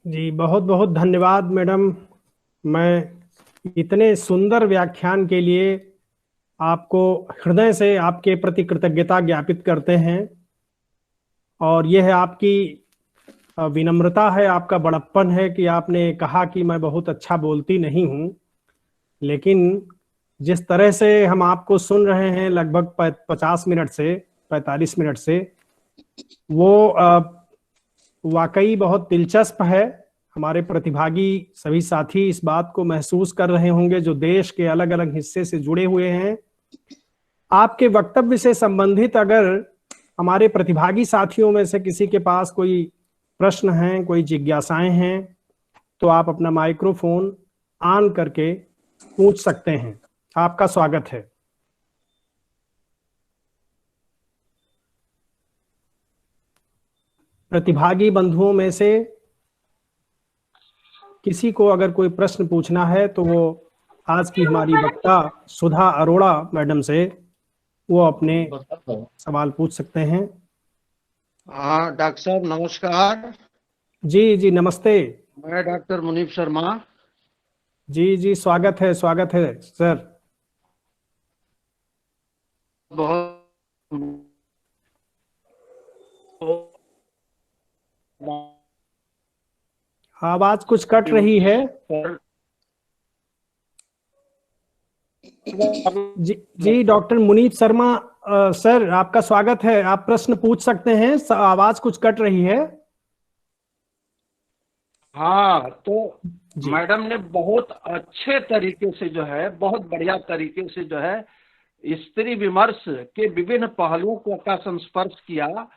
A: जी बहुत बहुत धन्यवाद मैडम। मैं इतने सुंदर व्याख्यान के लिए आपको हृदय से आपके प्रति कृतज्ञता ज्ञापित करते हैं। और यह है आपकी विनम्रता है, आपका बड़प्पन है कि आपने कहा कि मैं बहुत अच्छा बोलती नहीं हूं, लेकिन जिस तरह से हम आपको सुन रहे हैं लगभग 50 मिनट से 45 मिनट से, वो वाकई बहुत दिलचस्प है। हमारे प्रतिभागी सभी साथी इस बात को महसूस कर रहे होंगे जो देश के अलग अलग हिस्से से जुड़े हुए हैं। आपके वक्तव्य से संबंधित अगर हमारे प्रतिभागी साथियों में से किसी के पास कोई प्रश्न हैं, कोई जिज्ञासाएं हैं, तो आप अपना माइक्रोफोन ऑन करके पूछ सकते हैं। आपका स्वागत है। प्रतिभागी बंधुओं में से किसी को अगर कोई प्रश्न पूछना है तो वो आज की हमारी वक्ता सुधा अरोड़ा मैडम से वो अपने सवाल पूछ सकते हैं।
D: हाँ डॉक्टर साहब नमस्कार।
A: जी जी नमस्ते।
D: मैं डॉक्टर मुनीब शर्मा।
A: जी जी स्वागत है सर।
D: बहुत
A: आवाज कुछ कट रही है। जी डॉक्टर मुनीब शर्मा सर आपका स्वागत है, आप प्रश्न पूछ सकते हैं, आवाज कुछ कट रही है।
D: हाँ तो
A: जी।
D: मैडम ने बहुत अच्छे तरीके से जो है, बहुत बढ़िया तरीके से जो है स्त्री विमर्श के विभिन्न पहलुओं को का संस्पर्श किया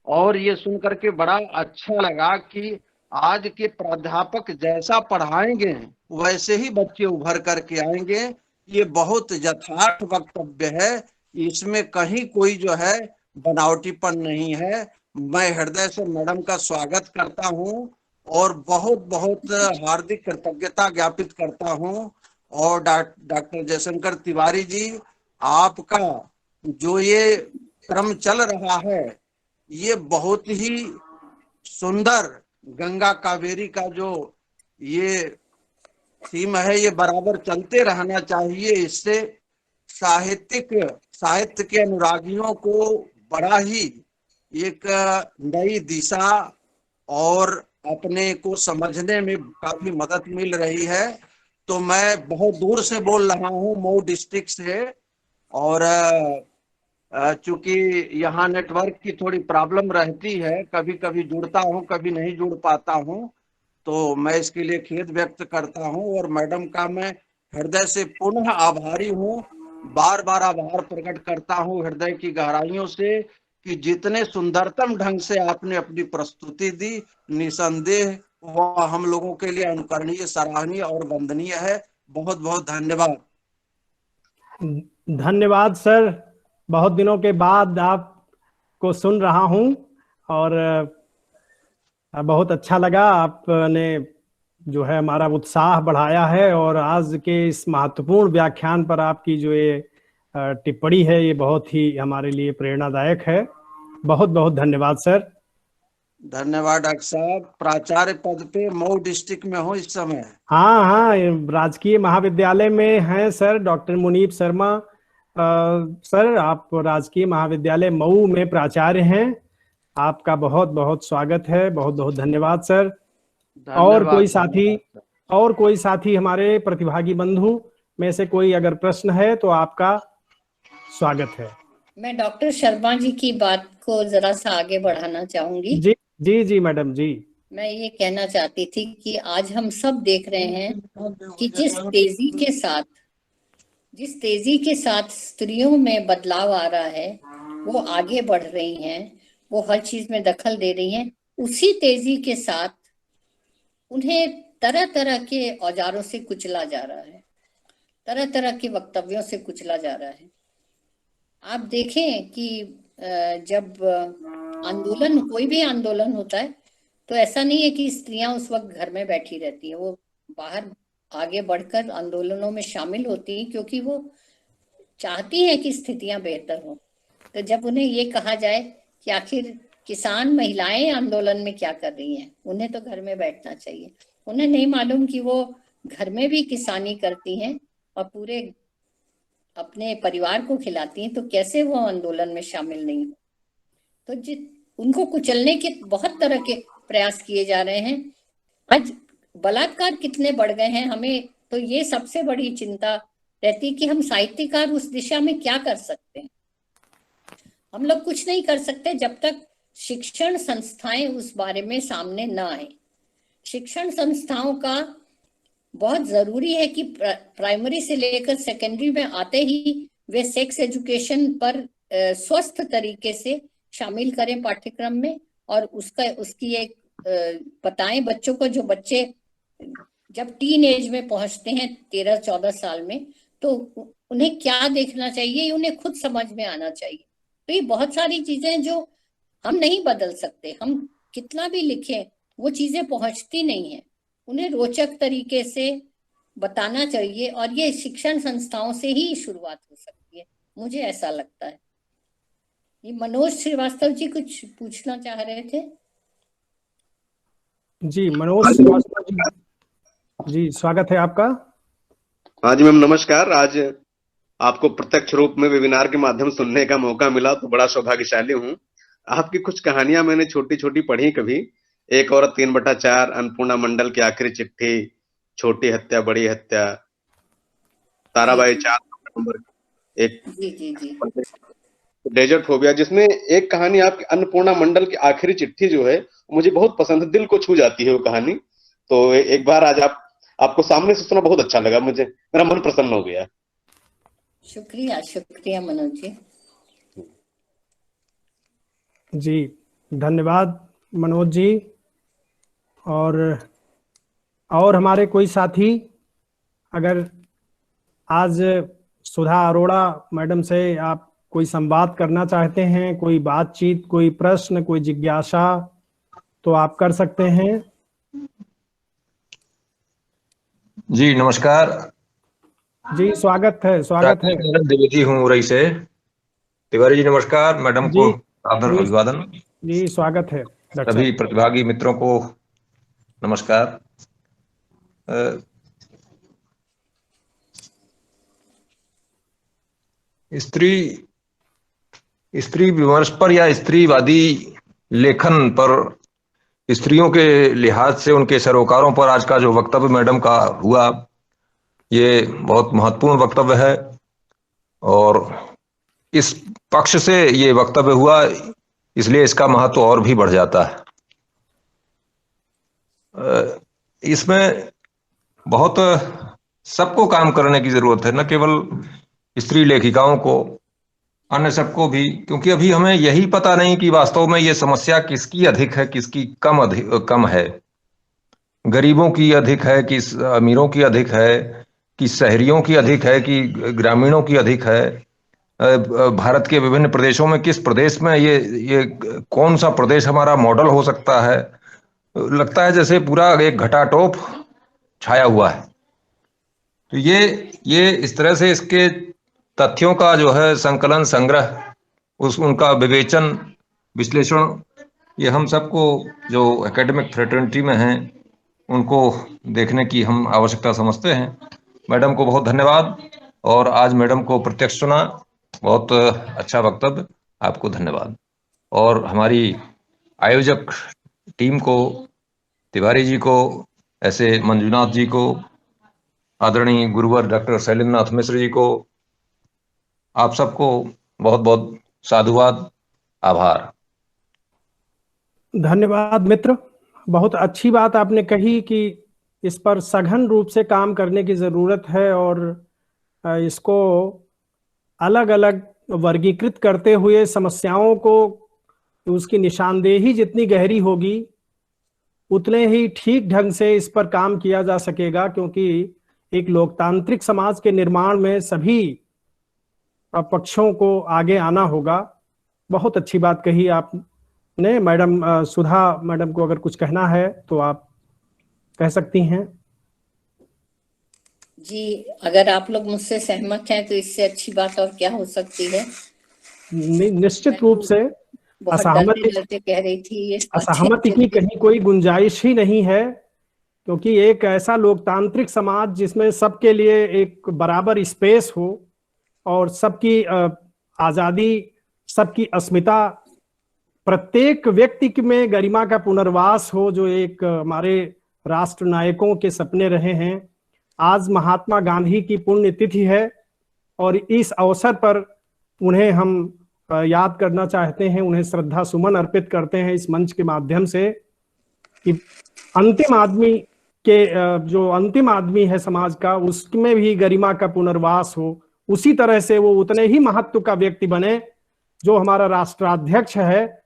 D: और ये सुनकर के बड़ा अच्छा लगा कि आज के प्राध्यापक जैसा पढ़ाएंगे वैसे ही बच्चे उभर करके आएंगे। ये बहुत यथार्थ वक्तव्य है, इसमें कहीं कोई जो है बनावटीपन नहीं है। मैं हृदय से मैडम का स्वागत करता हूँ और बहुत बहुत हार्दिक कृतज्ञता ज्ञापित करता हूँ। और डॉक्टर जयशंकर तिवारी जी, आपका जो ये क्रम चल रहा है ये बहुत ही सुंदर, गंगा कावेरी का जो ये थीम है ये बराबर चलते रहना चाहिए। इससे साहित्य के अनुरागियों को बड़ा ही एक नई दिशा और अपने को समझने में काफी मदद मिल रही है। तो मैं बहुत दूर से बोल रहा हूँ, मऊ डिस्ट्रिक्ट से, और चूंकि यहाँ नेटवर्क की थोड़ी प्रॉब्लम रहती है, कभी कभी जुड़ता हूँ कभी नहीं जुड़ पाता हूँ, तो मैं इसके लिए खेद व्यक्त करता हूँ। और मैडम का मैं हृदय से पुनः आभारी हूँ, बार बार आभार प्रकट करता हूँ हृदय की गहराइयों से कि जितने सुंदरतम ढंग से आपने अपनी प्रस्तुति दी, निसंदेह वह हम लोगों के लिए अनुकरणीय, सराहनीय और वंदनीय है। बहुत बहुत धन्यवाद।
A: धन्यवाद सर, बहुत दिनों के बाद आपको सुन रहा हूं और बहुत अच्छा लगा। आपने जो है हमारा उत्साह बढ़ाया है और आज के इस महत्वपूर्ण व्याख्यान पर आपकी जो ये टिप्पणी है ये बहुत ही हमारे लिए प्रेरणादायक है। बहुत बहुत धन्यवाद सर।
D: धन्यवाद डॉक्टर साहब। प्राचार्य पद पे मऊ डिस्ट्रिक्ट में हो इस समय?
A: हाँ हाँ, राजकीय महाविद्यालय में हैं sir, doctor Munib Sharma sir, आप राजकीय महाविद्यालय मऊ में प्राचार्य हैं। आपका बहुत बहुत स्वागत है, बहुत बहुत धन्यवाद सर। और कोई साथी हमारे प्रतिभागी बंधु में से कोई अगर प्रश्न है तो आपका स्वागत है।
C: मैं डॉक्टर शर्मा जी की बात को जरा सा आगे बढ़ाना चाहूंगी।
A: जी जी जी मैडम जी।
C: मैं ये कहना चाहती थी कि आज हम सब देख रहे हैं कि जिस तेजी के साथ स्त्रियों में बदलाव आ रहा है, वो आगे बढ़ रही हैं, वो हर चीज में दखल दे रही हैं, उसी तेजी के साथ उन्हें तरह तरह के औजारों से कुचला जा रहा है, तरह तरह के वक्तव्यों से कुचला जा रहा है। आप देखें कि जब कोई भी आंदोलन होता है तो ऐसा नहीं है कि स्त्रियां उस वक्त घर में बैठी रहती हैं, वो बाहर आगे बढ़कर आंदोलनों में शामिल होती हैं क्योंकि वो चाहती हैं कि स्थितियां बेहतर हों। तो जब उन्हें ये कहा जाए कि आखिर किसान महिलाएं आंदोलन में क्या कर रही हैं, उन्हें तो घर में बैठना चाहिए, उन्हें नहीं मालूम कि वो घर में भी किसानी करती हैं और पूरे अपने परिवार को खिलाती हैं, तो कैसे वो आंदोलन में शामिल नहीं हो। तो उनको कुचलने के बहुत तरह के प्रयास किए जा रहे हैं। आज बलात्कार कितने बढ़ गए हैं, हमें तो ये सबसे बड़ी चिंता रहती कि हम साहित्यकार उस दिशा में क्या कर सकते हैं। हम लोग कुछ नहीं कर सकते जब तक शिक्षण संस्थाएं उस बारे में सामने न आए। शिक्षण संस्थाओं का बहुत जरूरी है कि प्राइमरी से लेकर सेकेंडरी में आते ही वे सेक्स एजुकेशन पर स्वस्थ तरीके से शामिल करें पाठ्यक्रम में, और उसकी एक बताएं बच्चों को। जो बच्चे जब टीन एज में पहुंचते हैं 13-14 साल में, तो उन्हें क्या देखना चाहिए उन्हें खुद समझ में आना चाहिए। तो ये बहुत सारी चीजें जो हम नहीं बदल सकते, हम कितना भी लिखें वो चीजें पहुंचती नहीं है। उन्हें रोचक तरीके से बताना चाहिए, और ये शिक्षण संस्थाओं से ही शुरुआत हो सकती है, मुझे ऐसा लगता है। ये मनोज श्रीवास्तव जी कुछ पूछना चाह रहे थे।
A: जी मनोज श्रीवास्तव जी, स्वागत है आपका।
E: हाँ जी मैम, नमस्कार। आज आपको प्रत्यक्ष रूप में वेबिनार के माध्यम से सुनने का मौका मिला तो बड़ा सौभाग्यशाली हूँ। आपकी कुछ कहानियां मैंने छोटी छोटी पढ़ी कभी। एक औरत 3/4, अन्नपूर्णा मंडल की आखिरी चिट्ठी, छोटी हत्या बड़ी हत्या, ताराबाई 4 नंबर, एक
C: जी जी जी
E: डेजर्ट फोबिया, जिसमें एक कहानी आपकी अन्नपूर्णा मंडल की आखिरी चिट्ठी जो है मुझे बहुत पसंद है, दिल को छू जाती है वो कहानी। तो एक बार आज आपको सामने से सुना, बहुत अच्छा लगा मुझे, मेरा मन प्रसन्न हो गया।
C: शुक्रिया शुक्रिया मनोज जी।
A: जी धन्यवाद मनोज जी। और हमारे कोई साथी अगर आज सुधा अरोड़ा मैडम से आप कोई संवाद करना चाहते हैं, कोई बातचीत, कोई प्रश्न, कोई जिज्ञासा, तो आप कर सकते हैं।
F: जी नमस्कार
A: जी स्वागत है, स्वागत है।
F: द्विवेदी हूँ उरई से। तिवारी जी नमस्कार, मैडम को
A: जी
F: आदर अभिवादन।
A: जी स्वागत है डॉक्टर
F: सभी
A: साहब।
F: प्रतिभागी मित्रों को नमस्कार। स्त्री विमर्श पर या स्त्रीवादी लेखन पर, स्त्रियों के लिहाज से उनके सरोकारों पर आज का जो वक्तव्य मैडम का हुआ, ये बहुत महत्वपूर्ण वक्तव्य है और इस पक्ष से ये वक्तव्य हुआ, इसलिए इसका महत्व और भी बढ़ जाता है। इसमें बहुत सबको काम करने की जरूरत है, न केवल स्त्री लेखिकाओं को, अन्य सबको भी, क्योंकि अभी हमें यही पता नहीं कि वास्तव में ये समस्या किसकी अधिक है, किसकी कम है। गरीबों की अधिक है कि अमीरों की अधिक है, कि शहरियों की अधिक है कि ग्रामीणों की अधिक है। भारत के विभिन्न प्रदेशों में किस प्रदेश में ये कौन सा प्रदेश हमारा मॉडल हो सकता है। लगता है जैसे पूरा एक घटाटोप छाया हुआ है। तो ये इस तरह से इसके तथ्यों का जो है संकलन, संग्रह, उनका विवेचन, विश्लेषण, ये हम सबको जो एकेडमिक फ्रेटर्निटी में हैं उनको देखने की हम आवश्यकता समझते हैं। मैडम को बहुत धन्यवाद, और आज मैडम को प्रत्यक्ष सुना, बहुत अच्छा वक्तव्य, आपको धन्यवाद। और हमारी आयोजक टीम को, तिवारी जी को, ऐसे मंजुनाथ जी को, आदरणीय गुरुवर डॉक्टर शैलेंद्रनाथ मिश्र जी को, आप सबको बहुत बहुत साधुवाद, आभार।
A: धन्यवाद मित्र, बहुत अच्छी बात आपने कही कि इस पर सघन रूप से काम करने की जरूरत है, और इसको अलग अलग वर्गीकृत करते हुए समस्याओं को, उसकी निशानदेही जितनी गहरी होगी उतने ही ठीक ढंग से इस पर काम किया जा सकेगा, क्योंकि एक लोकतांत्रिक समाज के निर्माण में सभी पक्षों को आगे आना होगा। बहुत अच्छी बात कही आपने मैडम। सुधा मैडम को अगर कुछ कहना है तो आप कह सकती हैं।
C: जी, अगर आप लोग मुझसे सहमत हैं तो इससे अच्छी बात और क्या हो सकती है।
A: निश्चित रूप से
C: डरते कह रही थी, ये
A: असहमति की कहीं कोई गुंजाइश ही नहीं है, क्योंकि एक ऐसा लोकतांत्रिक समाज जिसमें सबके लिए एक बराबर स्पेस हो और सबकी आजादी, सबकी अस्मिता, प्रत्येक व्यक्ति में गरिमा का पुनर्वास हो, जो एक हमारे राष्ट्र नायकों के सपने रहे हैं। आज महात्मा गांधी की पुण्यतिथि है और इस अवसर पर उन्हें हम याद करना चाहते हैं, उन्हें श्रद्धा सुमन अर्पित करते हैं इस मंच के माध्यम से, कि अंतिम आदमी के जो अंतिम आदमी है समाज का, उसमें भी गरिमा का पुनर्वास हो, उसी तरह से वो उतने ही महत्व का व्यक्ति बने जो हमारा राष्ट्राध्यक्ष है।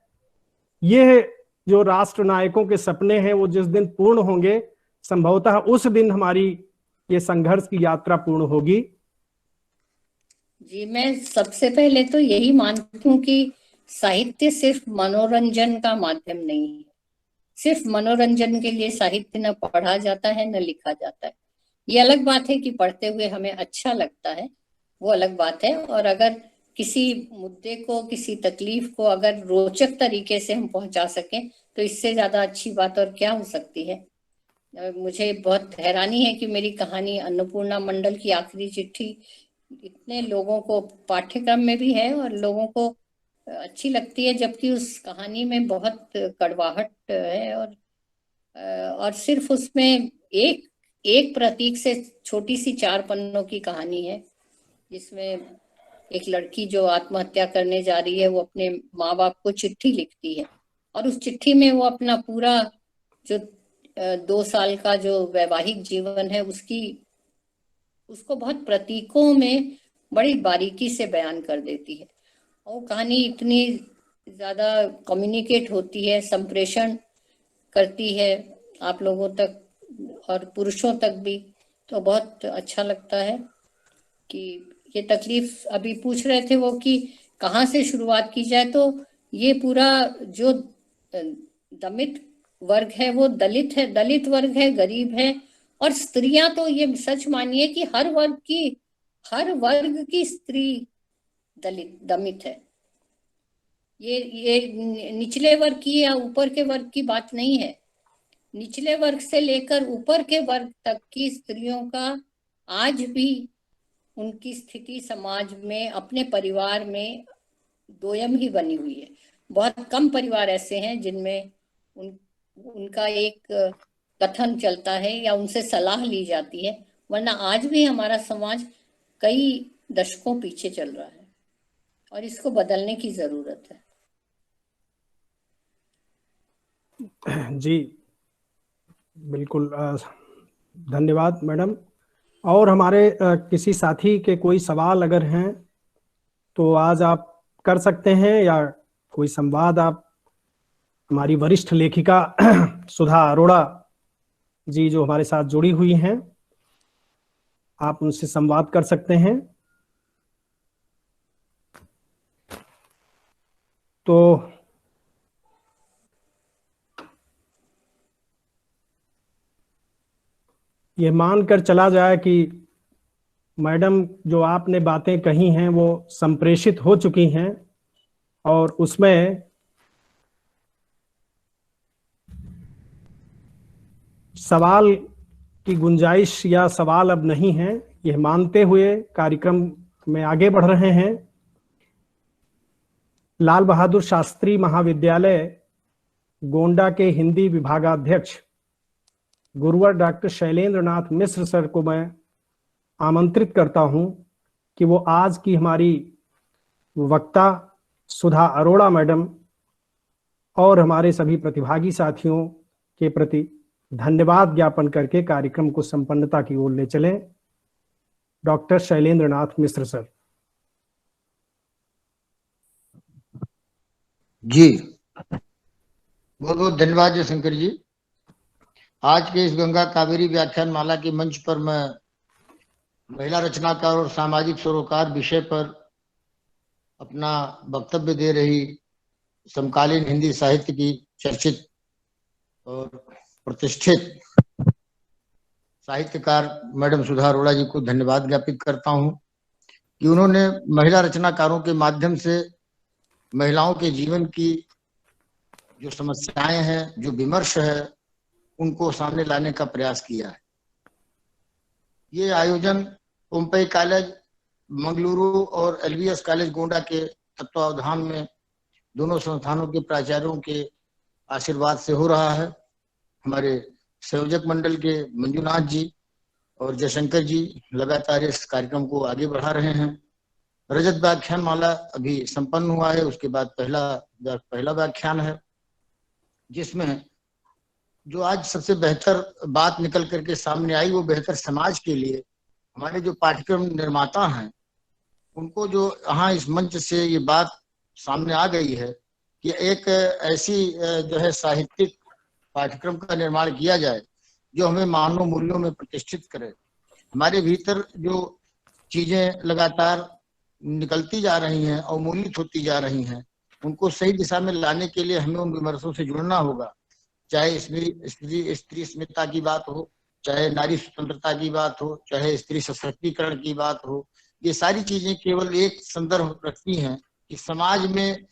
A: ये जो राष्ट्र नायकों के सपने हैं वो जिस दिन पूर्ण होंगे, संभवतः उस दिन हमारी ये संघर्ष की यात्रा पूर्ण होगी।
C: जी, मैं सबसे पहले तो यही मानती हूँ कि साहित्य सिर्फ मनोरंजन का माध्यम नहीं है, सिर्फ मनोरंजन के लिए साहित्य न पढ़ा जाता है न लिखा जाता है। ये अलग बात है कि पढ़ते हुए हमें अच्छा लगता है, वो अलग बात है। और अगर किसी मुद्दे को, किसी तकलीफ को अगर रोचक तरीके से हम पहुंचा सकें तो इससे ज्यादा अच्छी बात और क्या हो सकती है। मुझे बहुत हैरानी है कि मेरी कहानी अन्नपूर्णा मंडल की आखिरी चिट्ठी इतने लोगों को पाठ्यक्रम में भी है और लोगों को अच्छी लगती है, जबकि उस कहानी में बहुत कड़वाहट है और सिर्फ उसमें एक प्रतीक से छोटी सी 4 पन्नों की कहानी है, जिसमें एक लड़की जो आत्महत्या करने जा रही है वो अपने माँ बाप को चिट्ठी लिखती है और उस चिट्ठी में वो अपना पूरा जो 2 साल का जो वैवाहिक जीवन है उसको बहुत प्रतीकों में बड़ी बारीकी से बयान कर देती है। और कहानी इतनी ज्यादा कम्युनिकेट होती है, संप्रेषण करती है आप लोगों तक और पुरुषों तक भी, तो बहुत अच्छा लगता है। कि ये तकलीफ अभी पूछ रहे थे वो कि कहाँ से शुरुआत की जाए, तो ये पूरा जो दमित वर्ग है वो दलित है, दलित वर्ग है, गरीब है, और स्त्रियां तो ये सच मानिए कि हर वर्ग की स्त्री दमित है। ये निचले वर्ग की या ऊपर के वर्ग की बात नहीं है। निचले वर्ग से लेकर ऊपर के वर्ग तक की स्त्रियों का आज भी उनकी स्थिति समाज में, अपने परिवार में दोयम ही बनी हुई है। बहुत कम परिवार ऐसे हैं जिनमें उनका एक कथन चलता है या उनसे सलाह ली जाती है, वरना आज भी हमारा समाज कई दशकों पीछे चल रहा है और इसको बदलने की जरूरत है।
A: जी बिल्कुल, धन्यवाद मैडम। और हमारे किसी साथी के कोई सवाल अगर हैं तो आज आप कर सकते हैं, या कोई संवाद आप हमारी वरिष्ठ लेखिका सुधा अरोड़ा जी जो हमारे साथ जुड़ी हुई हैं, आप उनसे संवाद कर सकते हैं। तो ये मानकर चला जाए कि मैडम जो आपने बातें कही हैं वो संप्रेषित हो चुकी हैं और उसमें सवाल की गुंजाइश या सवाल अब नहीं है, यह मानते हुए कार्यक्रम में आगे बढ़ रहे हैं। लाल बहादुर शास्त्री महाविद्यालय गोंडा के हिंदी विभागाध्यक्ष गुरुवर डॉक्टर शैलेंद्र नाथ मिश्र सर को मैं आमंत्रित करता हूं कि वो आज की हमारी वक्ता सुधा अरोड़ा मैडम और हमारे सभी प्रतिभागी साथियों के प्रति धन्यवाद ज्ञापन करके कार्यक्रम को संपन्नता की ओर ले चलें। Doctor Shailendra Nath Mishra sir.
G: जी बहुत बहुत धन्यवाद जयशंकर जी। आज के इस गंगा कावेरी व्याख्यान माला के मंच पर मैं महिला रचनाकार और सामाजिक सरोकार विषय पर अपना वक्तव्य दे रही समकालीन हिंदी साहित्य की चर्चित और प्रतिष्ठित साहित्यकार मैडम सुधा अरोड़ा जी को धन्यवाद ज्ञापित करता हूं कि उन्होंने महिला रचनाकारों के माध्यम से महिलाओं के जीवन की जो समस्याएं हैं, जो विमर्श है, उनको सामने लाने का प्रयास किया है। ये आयोजन पोम्पई कॉलेज मंगलुरु और एलबीएस कॉलेज गोंडा के तत्वावधान में दोनों संस्थानों के प्राचार्यों के आशीर्वाद से हो रहा है। हमारे संयोजक मंडल के मंजुनाथ जी और जयशंकर जी लगातार इस कार्यक्रम को आगे बढ़ा रहे हैं। रजत व्याख्यान माला अभी संपन्न हुआ है, उसके बाद पहला व्याख्यान है, जिसमें जो आज सबसे बेहतर बात निकल करके सामने आई वो बेहतर समाज के लिए हमारे जो पाठ्यक्रम निर्माता हैं उनको जो यहाँ इस मंच से ये बात सामने आ गई है कि एक ऐसी जो है साहित्यिक पाठ्यक्रम का निर्माण किया जाए जो हमें मानव मूल्यों में प्रतिष्ठित करे। हमारे भीतर जो चीजें लगातार निकलती जा रही हैं, अवमूलित होती जा रही हैं, उनको सही दिशा में लाने के लिए हमें उन विमर्शों से जुड़ना होगा। चाहे स्त्री अस्मिता की बात हो, चाहे नारी स्वतंत्रता की बात हो, चाहे स्त्री सशक्तिकरण की बात हो, ये सारी चीजें केवल एक संदर्भ रखती हैं कि समाज में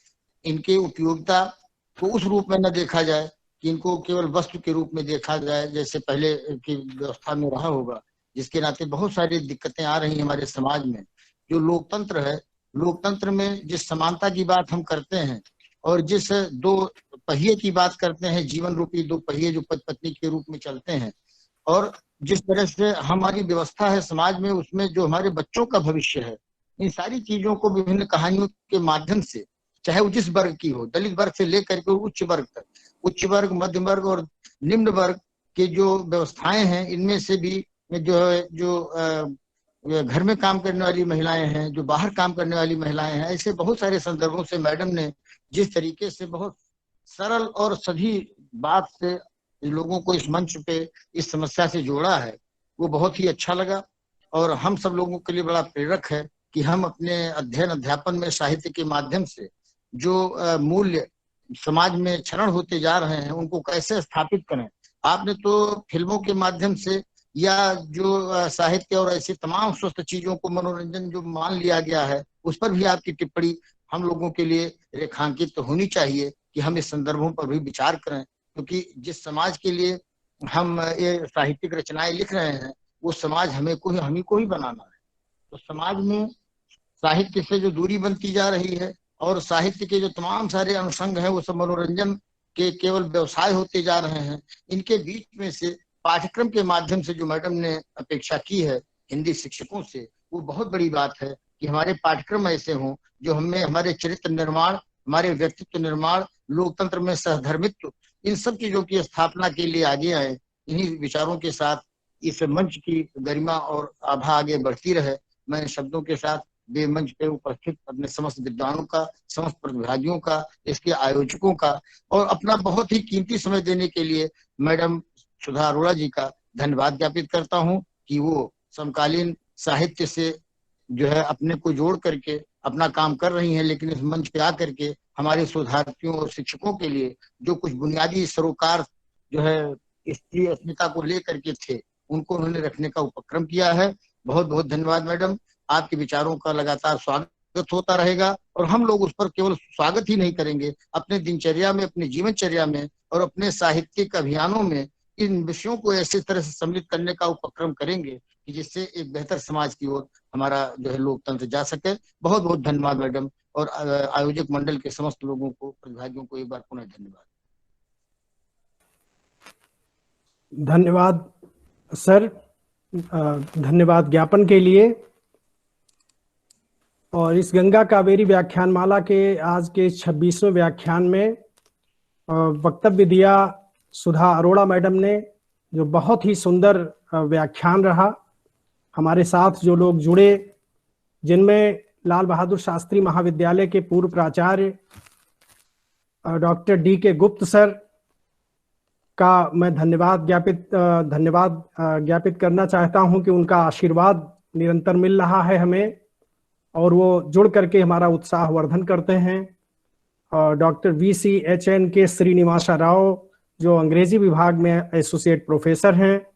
G: इनके उपयोगिता को उस रूप में न देखा जाए कि इनको केवल वस्तु के रूप में देखा जाए जैसे पहले की व्यवस्था में रहा होगा, जिसके नाते बहुत सारी दिक्कतें आ रही हैं हमारे समाज में। जो लोकतंत्र है, लोकतंत्र में जिस समानता की बात हम करते हैं और जिस दो पहिए की बात करते हैं, जीवन रूपी दो पहिए जो पति पत्नी के रूप में चलते हैं, और जिस तरह से हमारी व्यवस्था है समाज में, उसमें जो हमारे बच्चों का भविष्य है, इन सारी चीजों को विभिन्न कहानियों के माध्यम से, चाहे वो जिस वर्ग की हो, दलित वर्ग से लेकर के उच्च वर्ग तक, उच्च वर्ग, मध्य वर्ग और निम्न वर्ग के जो व्यवस्थाएं हैं, इनमें से भी जो घर में काम करने वाली महिलाएं हैं, जो बाहर काम करने वाली महिलाएं हैं, ऐसे बहुत सारे संदर्भों से मैडम ने जिस तरीके से बहुत सरल और सभी बात से लोगों को इस मंच पे इस समस्या से जोड़ा है, वो बहुत ही अच्छा लगा। और हम सब लोगों के लिए बड़ा प्रेरक है कि हम अपने अध्ययन अध्यापन में साहित्य के माध्यम से जो मूल्य समाज में क्षरण होते जा रहे हैं उनको कैसे स्थापित करें। आपने तो फिल्मों के माध्यम से या जो साहित्य और ऐसी तमाम स्वस्थ चीजों को मनोरंजन जो मान लिया गया है, उस पर भी आपकी टिप्पणी हम लोगों के लिए रेखांकित तो होनी चाहिए कि हम इस संदर्भों पर भी विचार करें, क्योंकि जिस समाज के लिए हम ये साहित्यिक रचनाएं लिख रहे हैं वो समाज हम ही को ही बनाना है। तो समाज में साहित्य से जो दूरी बनती जा रही है और साहित्य के जो तमाम सारे अनुषंग हैं वो सब मनोरंजन के केवल व्यवसाय होते जा रहे हैं। इनके बीच में से पाठ्यक्रम के माध्यम से जो मैडम ने अपेक्षा की है हिंदी शिक्षकों से, वो बहुत बड़ी बात है कि हमारे पाठ्यक्रम ऐसे हों जो हमें हमारे चरित्र निर्माण, हमारे व्यक्तित्व निर्माण, लोकतंत्र में सहधर्मित्व, इन सब चीजों की स्थापना के लिए आगे आए। इन्हीं विचारों के साथ इस मंच की गरिमा और आभा आगे बढ़ती रहे। मैं शब्दों के साथ मंच पे उपस्थित अपने समस्त विद्वानों का, समस्त प्रतिभागियों का, इसके आयोजकों का और अपना बहुत ही कीमती समय देने के लिए मैडम सुधा अरोड़ा जी का धन्यवाद ज्ञापित करता हूं कि वो समकालीन साहित्य से जो है अपने को जोड़ करके अपना काम कर रही हैं, लेकिन इस मंच पे आकर के हमारे शोधार्थियों और शिक्षकों के लिए जो कुछ बुनियादी सरोकार जो है स्त्री अस्मिता को लेकर के थे, उनको उन्होंने रखने का उपक्रम किया है। बहुत बहुत धन्यवाद मैडम। आपके विचारों का लगातार स्वागत होता रहेगा और हम लोग उस पर केवल स्वागत ही नहीं करेंगे, अपने दिनचर्या में, अपने जीवनचर्या में और अपने साहित्यिक अभियानों में इन विषयों को ऐसे तरह से सम्मिलित करने का उपक्रम करेंगे कि जिससे एक बेहतर समाज की ओर हमारा जो है लोकतंत्र जा सके। बहुत बहुत धन्यवाद मैडम और आयोजक मंडल के समस्त लोगों को, प्रतिभागियों को एक बार पुनः धन्यवाद।
A: धन्यवाद सर, धन्यवाद ज्ञापन के लिए। और इस गंगा कावेरी व्याख्यानमाला के आज के 26वें व्याख्यान में वक्तव्य दिया सुधा अरोड़ा मैडम ने, जो बहुत ही सुंदर व्याख्यान रहा। हमारे साथ जो लोग जुड़े, जिनमें लाल बहादुर शास्त्री महाविद्यालय के पूर्व प्राचार्य डॉक्टर D.K. गुप्त सर का मैं धन्यवाद ज्ञापित करना चाहता हूं कि उनका आशीर्वाद निरंतर मिल रहा है हमें और वो जुड़ करके हमारा उत्साह वर्धन करते हैं। डॉक्टर VCHNK श्रीनिवासा राव जो अंग्रेजी विभाग में एसोसिएट प्रोफेसर हैं,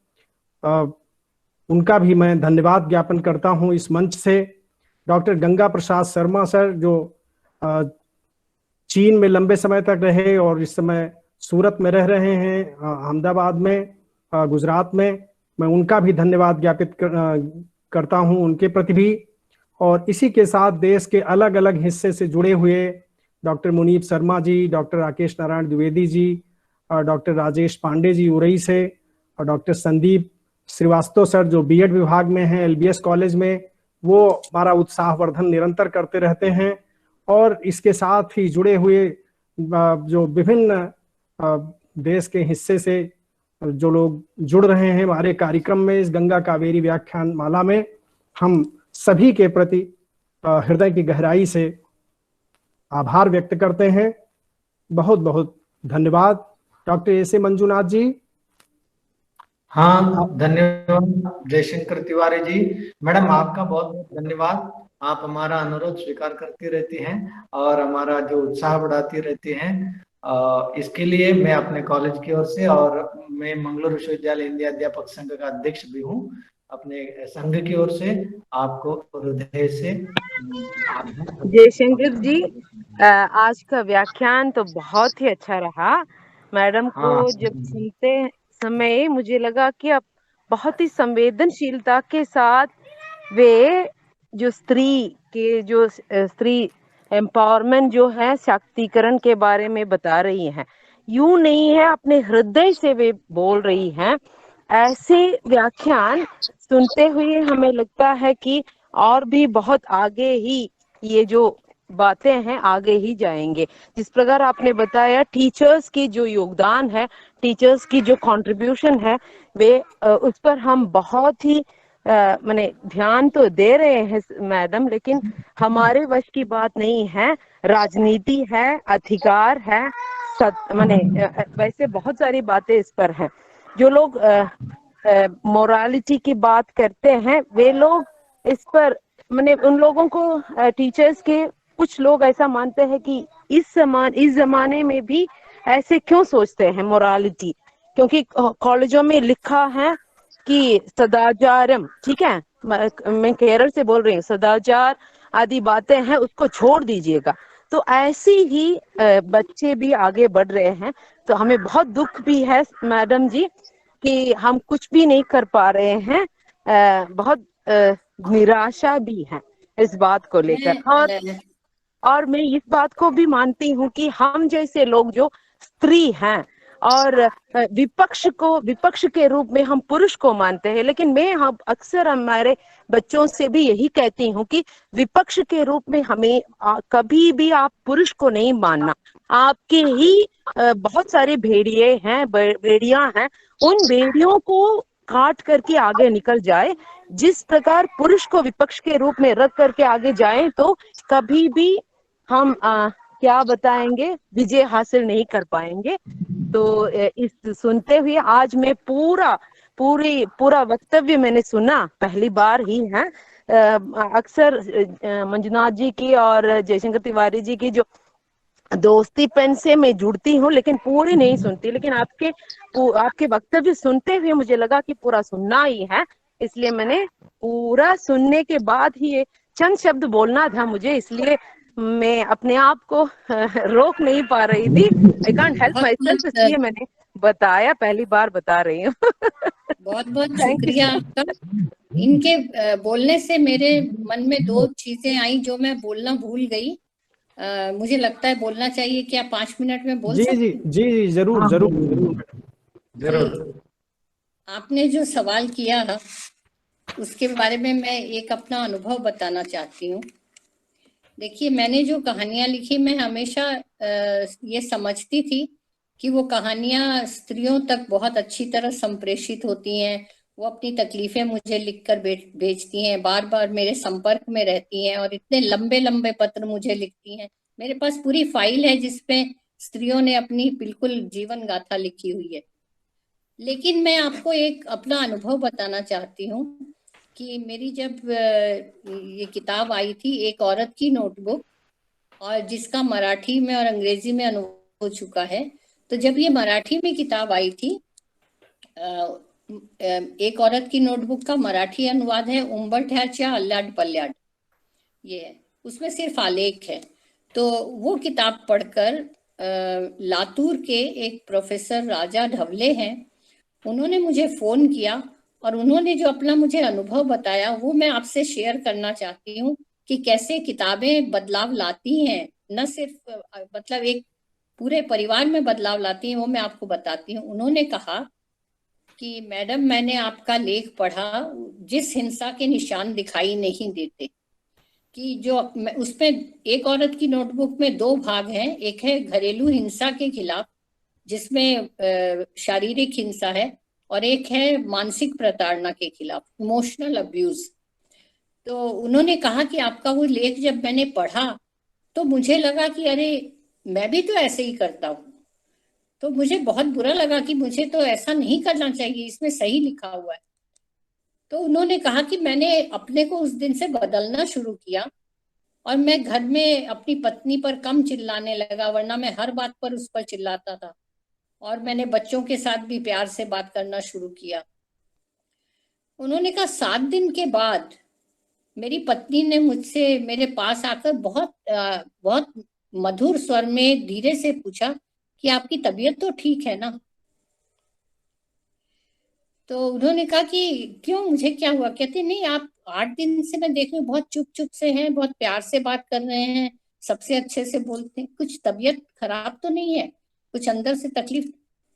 A: उनका भी मैं धन्यवाद ज्ञापन करता हूं इस मंच से। डॉक्टर गंगा प्रसाद शर्मा सर जो चीन में लंबे समय तक रहे और इस समय सूरत में रह रहे हैं, अहमदाबाद में, गुजरात में, मैं उनका भी धन्यवाद ज्ञापित करता हूं उनके प्रति भी। और इसी के साथ देश के अलग अलग हिस्से से जुड़े हुए doctor Munib Sharma ji, doctor Rakesh Narayan Dwivedi ji, doctor Rajesh Pandey ji Orai से, और डॉक्टर संदीप श्रीवास्तव सर जो B.Ed विभाग में हैं LBS कॉलेज में, वो हमारा उत्साहवर्धन निरंतर करते रहते हैं। और इसके साथ ही जुड़े हुए जो विभिन्न देश के हिस्से से जो लोग जुड़ रहे हैं हमारे कार्यक्रम में, इस गंगा कावेरी व्याख्यान माला में, हम सभी के प्रति हृदय की गहराई से आभार व्यक्त करते हैं। बहुत बहुत धन्यवाद। Doctor A.C. मंजुनाथ जी।
H: हाँ, धन्यवाद जयशंकर तिवारी जी। मैडम आपका बहुत बहुत धन्यवाद। आप हमारा अनुरोध स्वीकार करती रहती हैं और हमारा जो उत्साह बढ़ाती रहती हैं। इसके लिए मैं अपने कॉलेज की ओर से और मैं मंगलूरु विश्वविद्यालय हिंदी अध्यापक संघ का अध्यक्ष भी हूँ, अपने संघ की ओर से आपको हृदय से
I: जयशंकर जी, आज का व्याख्यान तो बहुत ही अच्छा रहा। मैडम को जब सुनते समय मुझे लगा कि अब बहुत ही संवेदनशीलता के साथ वे जो स्त्री एम्पावरमेंट जो है, शक्तिकरण के बारे में बता रही हैं। यूं नहीं है, अपने हृदय से वे बोल रही हैं। ऐसे व्याख्यान सुनते हुए हमें लगता है कि और भी बहुत आगे ही ये जो बातें हैं आगे ही जाएंगे। जिस प्रकार आपने बताया टीचर्स की जो योगदान है, टीचर्स की जो कंट्रीब्यूशन है, वे उस पर हम बहुत ही माने ध्यान तो दे रहे हैं मैडम, लेकिन हमारे वश की बात नहीं है। राजनीति है, अधिकार है, माने वैसे बहुत सारी बातें इस पर हैं। जो लोग मोरालिटी की बात करते हैं, वे लोग इस पर माने उन लोगों को टीचर्स के कुछ लोग ऐसा मानते हैं कि इस जमाने में भी ऐसे क्यों सोचते हैं मोरालिटी, क्योंकि कॉलेजों में लिखा है कि सदाचारम, ठीक है, मैं केरल से बोल रही हूँ, सदाचार आदि बातें हैं उसको छोड़ दीजिएगा। तो ऐसी ही बच्चे भी आगे बढ़ रहे हैं। तो हमें बहुत दुख भी है मैडम जी कि हम कुछ भी नहीं कर पा रहे हैं। बहुत निराशा भी है इस बात को लेकर। और मैं इस बात को भी मानती हूँ कि हम जैसे लोग जो स्त्री हैं और विपक्ष के रूप में हम पुरुष को मानते हैं, लेकिन मैं अक्सर हमारे बच्चों से भी यही कहती हूँ कि विपक्ष के रूप में हमें कभी भी आप पुरुष को नहीं मानना। आपके ही बहुत सारे भेड़िए हैं, भेड़ियां हैं, उन भेड़ियों को काट करके आगे निकल जाए। जिस प्रकार पुरुष को विपक्ष के रूप में रख करके आगे जाए तो कभी भी हम क्या बताएंगे, विजय हासिल नहीं कर पाएंगे। तो इस सुनते हुए आज मैं पूरा वक्तव्य मैंने सुना, पहली बार ही है। अक्सर मंजुनाथ जी की और जयशंकर तिवारी जी की जो दोस्ती पेन से मैं जुड़ती हूँ, लेकिन पूरी नहीं सुनती। लेकिन आपके वक्तव्य सुनते हुए मुझे लगा कि पूरा सुनना ही है, इसलिए मैंने पूरा सुनने के बाद ही चंद शब्द बोलना था मुझे, इसलिए मैं अपने आप को रोक नहीं पा रही थी। I can't help my self, इसलिए मैंने बताया, पहली बार बता रही हूँ।
C: बहुत बहुत शुक्रिया आपका। इनके बोलने से मेरे मन में दो चीजें आई जो मैं बोलना भूल गई। मुझे लगता है बोलना चाहिए। क्या 5 मिनट में बोल सकते?
A: जी जरूर जरूर
H: जरूर।
C: आपने जो सवाल किया है उसके बारे में मैं एक अपना अनुभव बताना चाहती हूँ। देखिए, मैंने जो कहानियां लिखी, मैं हमेशा ये समझती थी कि वो कहानियां स्त्रियों तक बहुत अच्छी तरह संप्रेषित होती हैं। वो अपनी तकलीफें मुझे लिखकर भेजती हैं, बार बार मेरे संपर्क में रहती हैं और इतने लंबे लंबे पत्र मुझे लिखती हैं। मेरे पास पूरी फाइल है जिसपे स्त्रियों ने अपनी बिल्कुल जीवन गाथा लिखी हुई है। लेकिन मैं आपको एक अपना अनुभव बताना चाहती हूँ कि मेरी जब ये किताब आई थी, एक औरत की नोटबुक, और जिसका मराठी में और अंग्रेजी में अनुवाद हो चुका है। तो जब ये मराठी में किताब आई थी, एक औरत की नोटबुक का मराठी अनुवाद है उंबरठ्याच्या अल्लाड पल्लाड, ये है, उसमें सिर्फ आलेख है। तो वो किताब पढ़कर लातूर के एक प्रोफेसर राजा ढवले हैं, उन्होंने मुझे फोन किया और उन्होंने जो अपना मुझे अनुभव बताया वो मैं आपसे शेयर करना चाहती हूँ कि कैसे किताबें बदलाव लाती हैं, न सिर्फ मतलब एक पूरे परिवार में बदलाव लाती हैं, वो मैं आपको बताती हूँ। उन्होंने कहा कि मैडम, मैंने आपका लेख पढ़ा, जिस हिंसा के निशान दिखाई नहीं देते, कि जो उसमें एक औरत की नोटबुक में 2 भाग हैं। एक है घरेलू हिंसा के खिलाफ जिसमें शारीरिक हिंसा है, और एक है मानसिक प्रताड़ना के खिलाफ, इमोशनल अब्यूज। तो उन्होंने कहा कि आपका वो लेख जब मैंने पढ़ा तो मुझे लगा कि अरे मैं भी तो ऐसे ही करता हूँ। तो मुझे बहुत बुरा लगा कि मुझे तो ऐसा नहीं करना चाहिए, इसमें सही लिखा हुआ है। तो उन्होंने कहा कि मैंने अपने को उस दिन से बदलना शुरू किया और मैं घर में अपनी पत्नी पर कम चिल्लाने लगा, वरना मैं हर बात पर उस पर चिल्लाता था। और मैंने बच्चों के साथ भी प्यार से बात करना शुरू किया। उन्होंने कहा 7 दिन के बाद मेरी पत्नी ने मुझसे मेरे पास आकर बहुत मधुर स्वर में धीरे से पूछा कि आपकी तबीयत तो ठीक है ना। तो उन्होंने कहा कि क्यों, मुझे क्या हुआ? कहते नहीं, आप 8 दिन से मैं देख रही हूँ बहुत चुप चुप से हैं, बहुत प्यार से बात कर रहे हैं, सबसे अच्छे से बोलते हैं, कुछ तबीयत खराब तो नहीं है, कुछ अंदर से तकलीफ?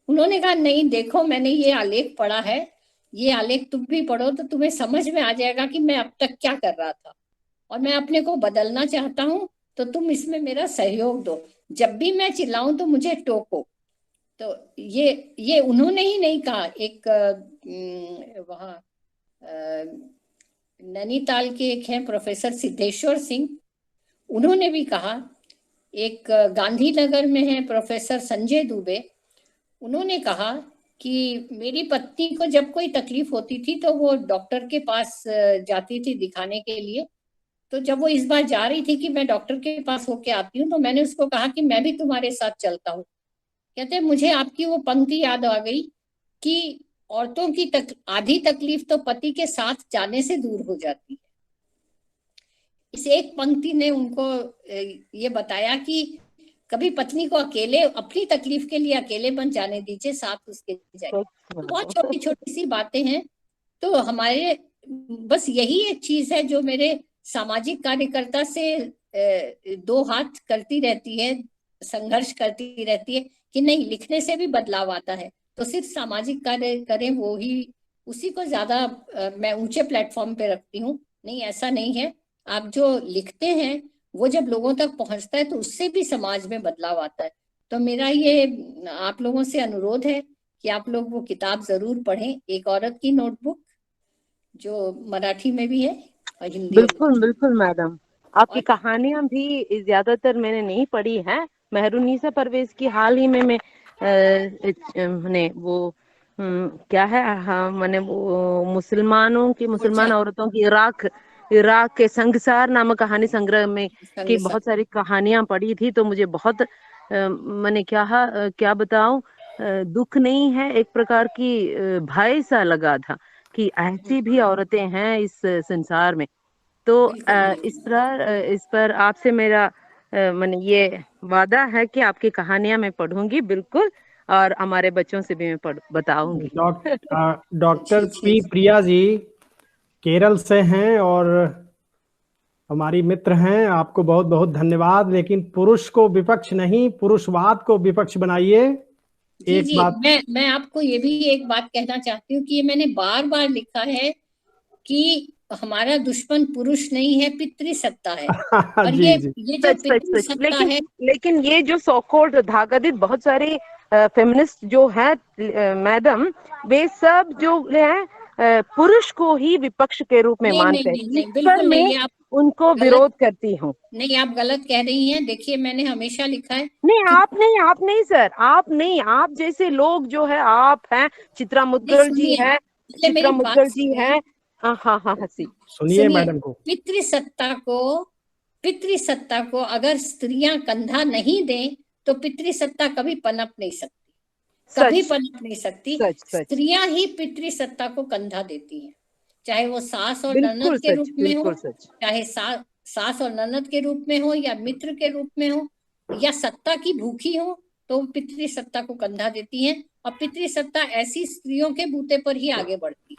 C: उन्होंने कहा नहीं, देखो मैंने ये आलेख पढ़ा है, ये आलेख तुम भी पढ़ो तो तुम्हें समझ में आ जाएगा कि मैं अब तक क्या कर रहा था, और मैं अपने को बदलना चाहता हूँ, तो तुम इसमें मेरा सहयोग दो। जब भी मैं चिल्लाऊं तो मुझे टोको। तो ये उन्होंने ही नहीं कहा, एक वहाँ नैनीताल के एक हैं प्रोफेसर सिद्धेश्वर सिंह, उन्होंने भी कहा। एक गांधीनगर में है प्रोफेसर संजय दुबे, उन्होंने कहा कि मेरी पत्नी को जब कोई तकलीफ होती थी तो वो डॉक्टर के पास जाती थी दिखाने के लिए। तो जब वो इस बार जा रही थी कि मैं डॉक्टर के पास होके आती हूँ, तो मैंने उसको कहा कि मैं भी तुम्हारे साथ चलता हूँ। कहते मुझे आपकी वो पंक्ति याद आ गई कि औरतों की आधी तकलीफ तो पति के साथ जाने से दूर हो जाती है। इस एक पंक्ति ने उनको ये बताया कि कभी पत्नी को अकेले अपनी तकलीफ के लिए अकेले बन जाने दीजिए, साथ उसके जाइए। तो बहुत छोटी छोटी सी बातें हैं। तो हमारे बस यही एक चीज है जो मेरे सामाजिक कार्यकर्ता से 2 हाथ करती रहती है, संघर्ष करती रहती है कि नहीं, लिखने से भी बदलाव आता है, तो सिर्फ सामाजिक कार्य करें वो ही, उसी को ज्यादा मैं ऊंचे प्लेटफॉर्म पे रखती हूँ। नहीं, ऐसा नहीं है, आप जो लिखते हैं वो जब लोगों तक पहुंचता है तो उससे भी समाज में बदलाव आता है। तो मेरा ये आप लोगों से अनुरोध है कि आप लोग वो किताब जरूर पढ़ें, एक औरत की नोटबुक, जो मराठी में भी है और हिंदी में।
I: बिल्कुल बिल्कुल मैडम, आपकी कहानियां भी ज्यादातर मैंने नहीं पढ़ी है। मेहरुन्निसा परवेज की हाल ही में मैंने वो क्या है, हाँ, मैंने वो मुसलमान औरतों की इराक के संगसार नामक कहानी संग्रह में की बहुत सारी कहानियां पढ़ी थी। तो मुझे बहुत मैंने क्या बताऊं, दुख नहीं है, एक प्रकार की भय सा लगा था कि ऐसी भी औरतें हैं इस संसार में। तो इस पर आपसे मेरा मैंने ये वादा है कि आपकी कहानियां मैं पढ़ूंगी बिल्कुल, और हमारे बच्चों से भी मैं बताऊंगी।
A: डॉक्टर पी प्रिया जी केरल से हैं और हमारी मित्र हैं, आपको बहुत बहुत धन्यवाद। लेकिन पुरुष को विपक्ष नहीं, पुरुषवाद को विपक्ष बनाइए।
C: जी, मैं आपको ये भी एक बात कहना चाहती हूँ कि ये मैंने बार बार लिखा है कि हमारा दुश्मन पुरुष नहीं है, पितृसत्ता है। और
A: जी,
C: ये जो
I: सच,
C: पितृसत्ता है,
I: लेकिन ये जो सो कॉल्ड धागादित बहुत सारे फेमिनिस्ट जो है मैडम, वे सब जो है पुरुष को ही विपक्ष के रूप में मानते हैं।
C: बिल्कुल नहीं, ये आप
I: उनको विरोध करती हूँ।
C: नहीं, आप गलत कह रही हैं। देखिए, मैंने हमेशा लिखा है।
I: नहीं, आप नहीं सर, आप नहीं, आप जैसे लोग जो है, आप हैं, चित्रा मुद्गल जी है, हाँ
A: सुनिए मैडम को।
C: पितृसत्ता को अगर स्त्रियां कंधा नहीं दें तो पितृसत्ता कभी पनप नहीं सकती, स्त्रियां ही पितृसत्ता को कंधा देती हैं, चाहे वो सास और ननद के रूप में हो, चाहे सास और ननद के रूप में हो, या मित्र के रूप में हो, या सत्ता की भूखी हो, तो पितृसत्ता को कंधा देती हैं। और पितृसत्ता ऐसी स्त्रियों के बूते पर ही आगे बढ़ती है।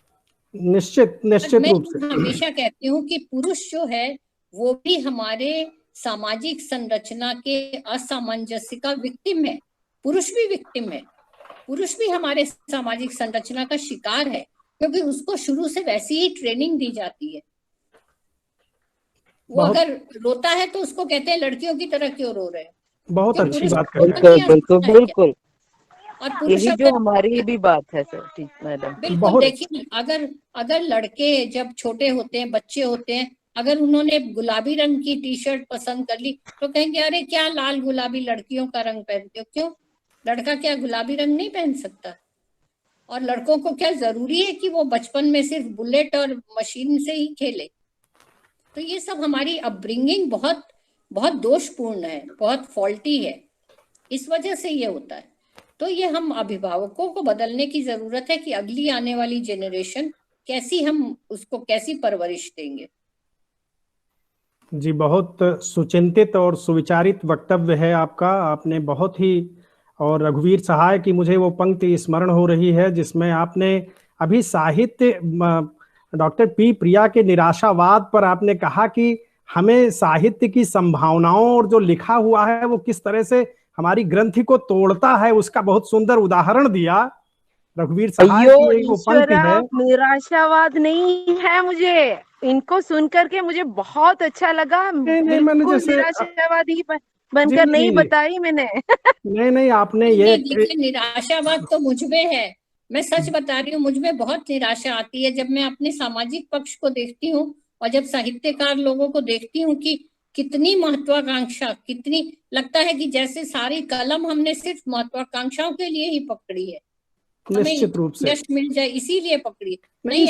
A: निश्चित रूप से
C: मैं हमेशा कहती हूँ कि पुरुष जो है वो भी हमारे सामाजिक संरचना के असामंजस्य का विक्टिम है। पुरुष भी विक्टिम है, पुरुष भी हमारे सामाजिक संरचना का शिकार है, क्योंकि उसको शुरू से वैसी ही ट्रेनिंग दी जाती है। वो अगर रोता है तो उसको कहते हैं लड़कियों की तरह क्यों रो रहे हैं।
A: बहुत अच्छी बात कर रहे हैं।
I: बिल्कुल
C: और
I: यही जो हमारी भी बात है सर, ठीक मैडम।
C: बिल्कुल, देखिए, अगर लड़के जब छोटे होते हैं, बच्चे होते हैं, अगर उन्होंने गुलाबी रंग की टी शर्ट पसंद कर ली तो कहेंगे अरे क्या लाल गुलाबी लड़कियों का रंग पहनते हो, क्यों? लड़का क्या गुलाबी रंग नहीं पहन सकता? और लड़कों को क्या जरूरी है कि वो बचपन में सिर्फ बुलेट और मशीन से ही खेले? तो ये सब हमारी अपब्रिंगिंग बहुत बहुत दोषपूर्ण है, बहुत फॉल्टी है, इस वजह से ये होता है। तो ये हम अभिभावकों को बदलने की जरूरत है कि अगली आने वाली जनरेशन कैसी, हम उसको कैसी परवरिश देंगे।
A: जी, बहुत सुचिंतित और सुविचारित वक्तव्य है आपका। आपने बहुत ही, और रघुवीर सहाय की मुझे वो पंक्ति स्मरण हो रही है जिसमें आपने अभी साहित्य डॉक्टर पी प्रिया के निराशावाद पर आपने कहा कि हमें साहित्य की संभावनाओं और जो लिखा हुआ है वो किस तरह से हमारी ग्रंथि को तोड़ता है, उसका बहुत सुंदर उदाहरण दिया। रघुवीर सहाय की वो पंक्ति है।
I: निराशावाद नहीं है, मुझे इनको सुन करके मुझे बहुत अच्छा लगा।
A: नहीं, मैंने
I: बिल्कुल
A: जैसे
I: निराशावादी बनकर नहीं बताई मैंने।
A: नहीं, आपने ये
C: देखिए, निराशावाद तो मुझ में है, मैं सच बता रही हूँ, मुझ में बहुत निराशा आती है जब मैं अपने सामाजिक पक्ष को देखती हूँ और जब साहित्यकार लोगों को देखती हूँ कि कितनी महत्वाकांक्षा, कितनी, लगता है कि जैसे सारी कलम हमने सिर्फ महत्वाकांक्षाओं के लिए ही पकड़ी है,
A: निश्चित रूप से
C: यश मिल जाए इसीलिए पकड़ी।
A: नहीं,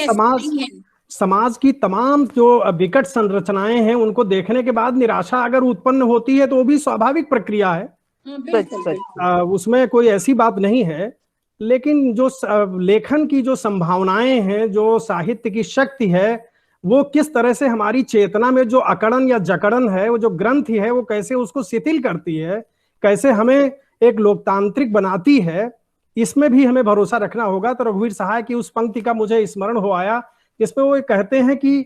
A: समाज की तमाम जो विकट संरचनाएं हैं उनको देखने के बाद निराशा अगर उत्पन्न होती है तो वो भी स्वाभाविक प्रक्रिया है। उसमें कोई ऐसी बात नहीं है। लेकिन जो लेखन की जो संभावनाएं हैं, जो साहित्य की शक्ति है, वो किस तरह से हमारी चेतना में जो अकड़न या जकड़न है, वो जो ग्रंथि है, वो कैसे उसको शिथिल करती है, कैसे हमें एक लोकतांत्रिक बनाती है, इसमें भी हमें भरोसा रखना होगा। तो रघुवीर सहाय की उस पंक्ति का मुझे स्मरण हो आया जिसमें वो कहते हैं कि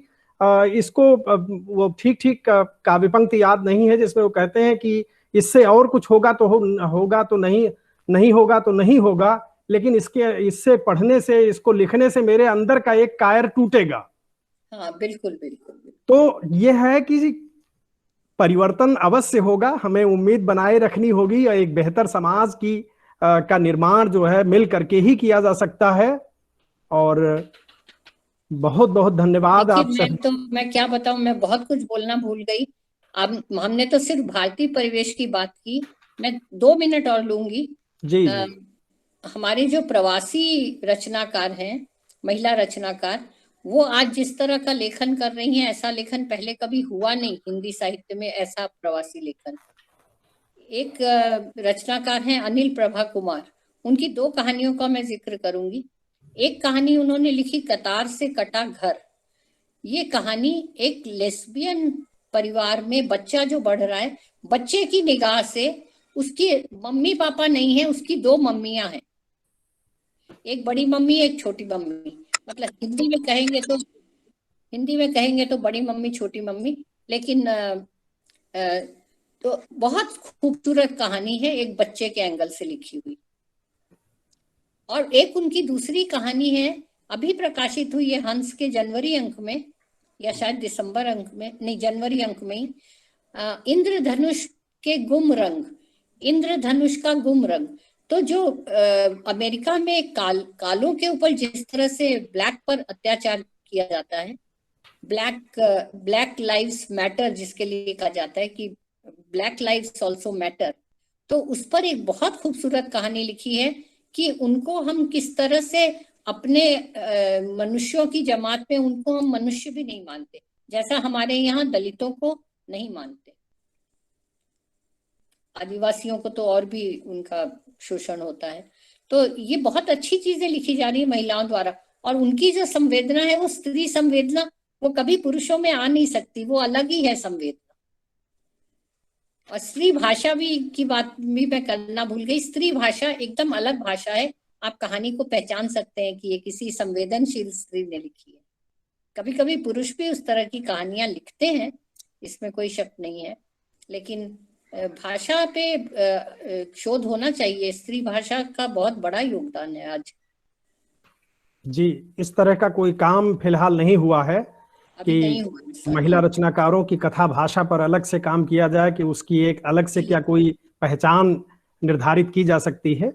A: इसको, वो ठीक काव्य पंक्ति याद नहीं है, जिसमें वो कहते हैं कि इससे और कुछ होगा तो होगा तो नहीं होगा तो नहीं होगा, लेकिन इससे पढ़ने से, इसको लिखने से मेरे अंदर का एक कायर टूटेगा।
C: हाँ, बिल्कुल बिल्कुल।
A: तो यह है कि परिवर्तन अवश्य होगा, हमें उम्मीद बनाए रखनी होगी, और एक बेहतर समाज की का निर्माण जो है मिल करके ही किया जा सकता है। और बहुत बहुत धन्यवाद आप सब।
C: मैं क्या बताऊं, मैं बहुत कुछ बोलना भूल गई। अब हमने तो सिर्फ भारतीय परिवेश की बात की, मैं 2 मिनट और लूंगी।
A: जी।
C: हमारे जो प्रवासी रचनाकार हैं, महिला रचनाकार, वो आज जिस तरह का लेखन कर रही हैं, ऐसा लेखन पहले कभी हुआ नहीं हिंदी साहित्य में, ऐसा प्रवासी लेखन। एक रचनाकार हैं अनिल प्रभा कुमार, उनकी 2 कहानियों का मैं जिक्र करूंगी। एक कहानी उन्होंने लिखी कतार से कटा घर। ये कहानी एक लेस्बियन परिवार में बच्चा जो बढ़ रहा है, बच्चे की निगाह से, उसकी मम्मी पापा नहीं है, उसकी 2 मम्मियां हैं, एक बड़ी मम्मी एक छोटी मम्मी। मतलब हिंदी में कहेंगे तो बड़ी मम्मी छोटी मम्मी, लेकिन तो बहुत खूबसूरत कहानी है, एक बच्चे के एंगल से लिखी हुई। और एक उनकी दूसरी कहानी है, अभी प्रकाशित हुई है हंस के जनवरी अंक में, या शायद दिसंबर अंक में, नहीं जनवरी अंक में ही, इंद्रधनुष के गुम रंग, इंद्रधनुष का गुम रंग। तो जो अमेरिका में कालों के ऊपर जिस तरह से ब्लैक पर अत्याचार किया जाता है, ब्लैक लाइव्स मैटर जिसके लिए कहा जाता है कि ब्लैक लाइव्स ऑल्सो मैटर, तो उस पर एक बहुत खूबसूरत कहानी लिखी है कि उनको हम किस तरह से अपने मनुष्यों की जमात में, उनको हम मनुष्य भी नहीं मानते, जैसा हमारे यहाँ दलितों को नहीं मानते, आदिवासियों को तो और भी उनका शोषण होता है। तो ये बहुत अच्छी चीजें लिखी जा रही है महिलाओं द्वारा, और उनकी जो संवेदना है वो स्त्री संवेदना, वो कभी पुरुषों में आ नहीं सकती, वो अलग ही है संवेदना। और स्त्री भाषा भी की बात भी मैं करना भूल गई, स्त्री भाषा एकदम अलग भाषा है, आप कहानी को पहचान सकते हैं कि ये किसी संवेदनशील स्त्री ने लिखी है। कभी कभी पुरुष भी उस तरह की कहानियां लिखते हैं, इसमें कोई शक नहीं है, लेकिन भाषा पे शोध होना चाहिए। स्त्री भाषा का बहुत बड़ा योगदान है आज।
A: जी, इस तरह का कोई काम फिलहाल नहीं हुआ है कि महिला रचनाकारों की कथा भाषा पर अलग से काम किया जाए, कि उसकी एक अलग से क्या कोई पहचान निर्धारित की जा सकती है।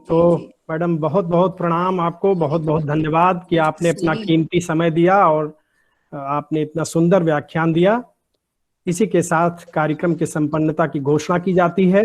A: तो मैडम बहुत बहुत प्रणाम आपको, बहुत बहुत धन्यवाद कि आपने अपना कीमती समय दिया और आपने इतना सुंदर व्याख्यान दिया। इसी के साथ कार्यक्रम की संपन्नता की घोषणा की जाती है।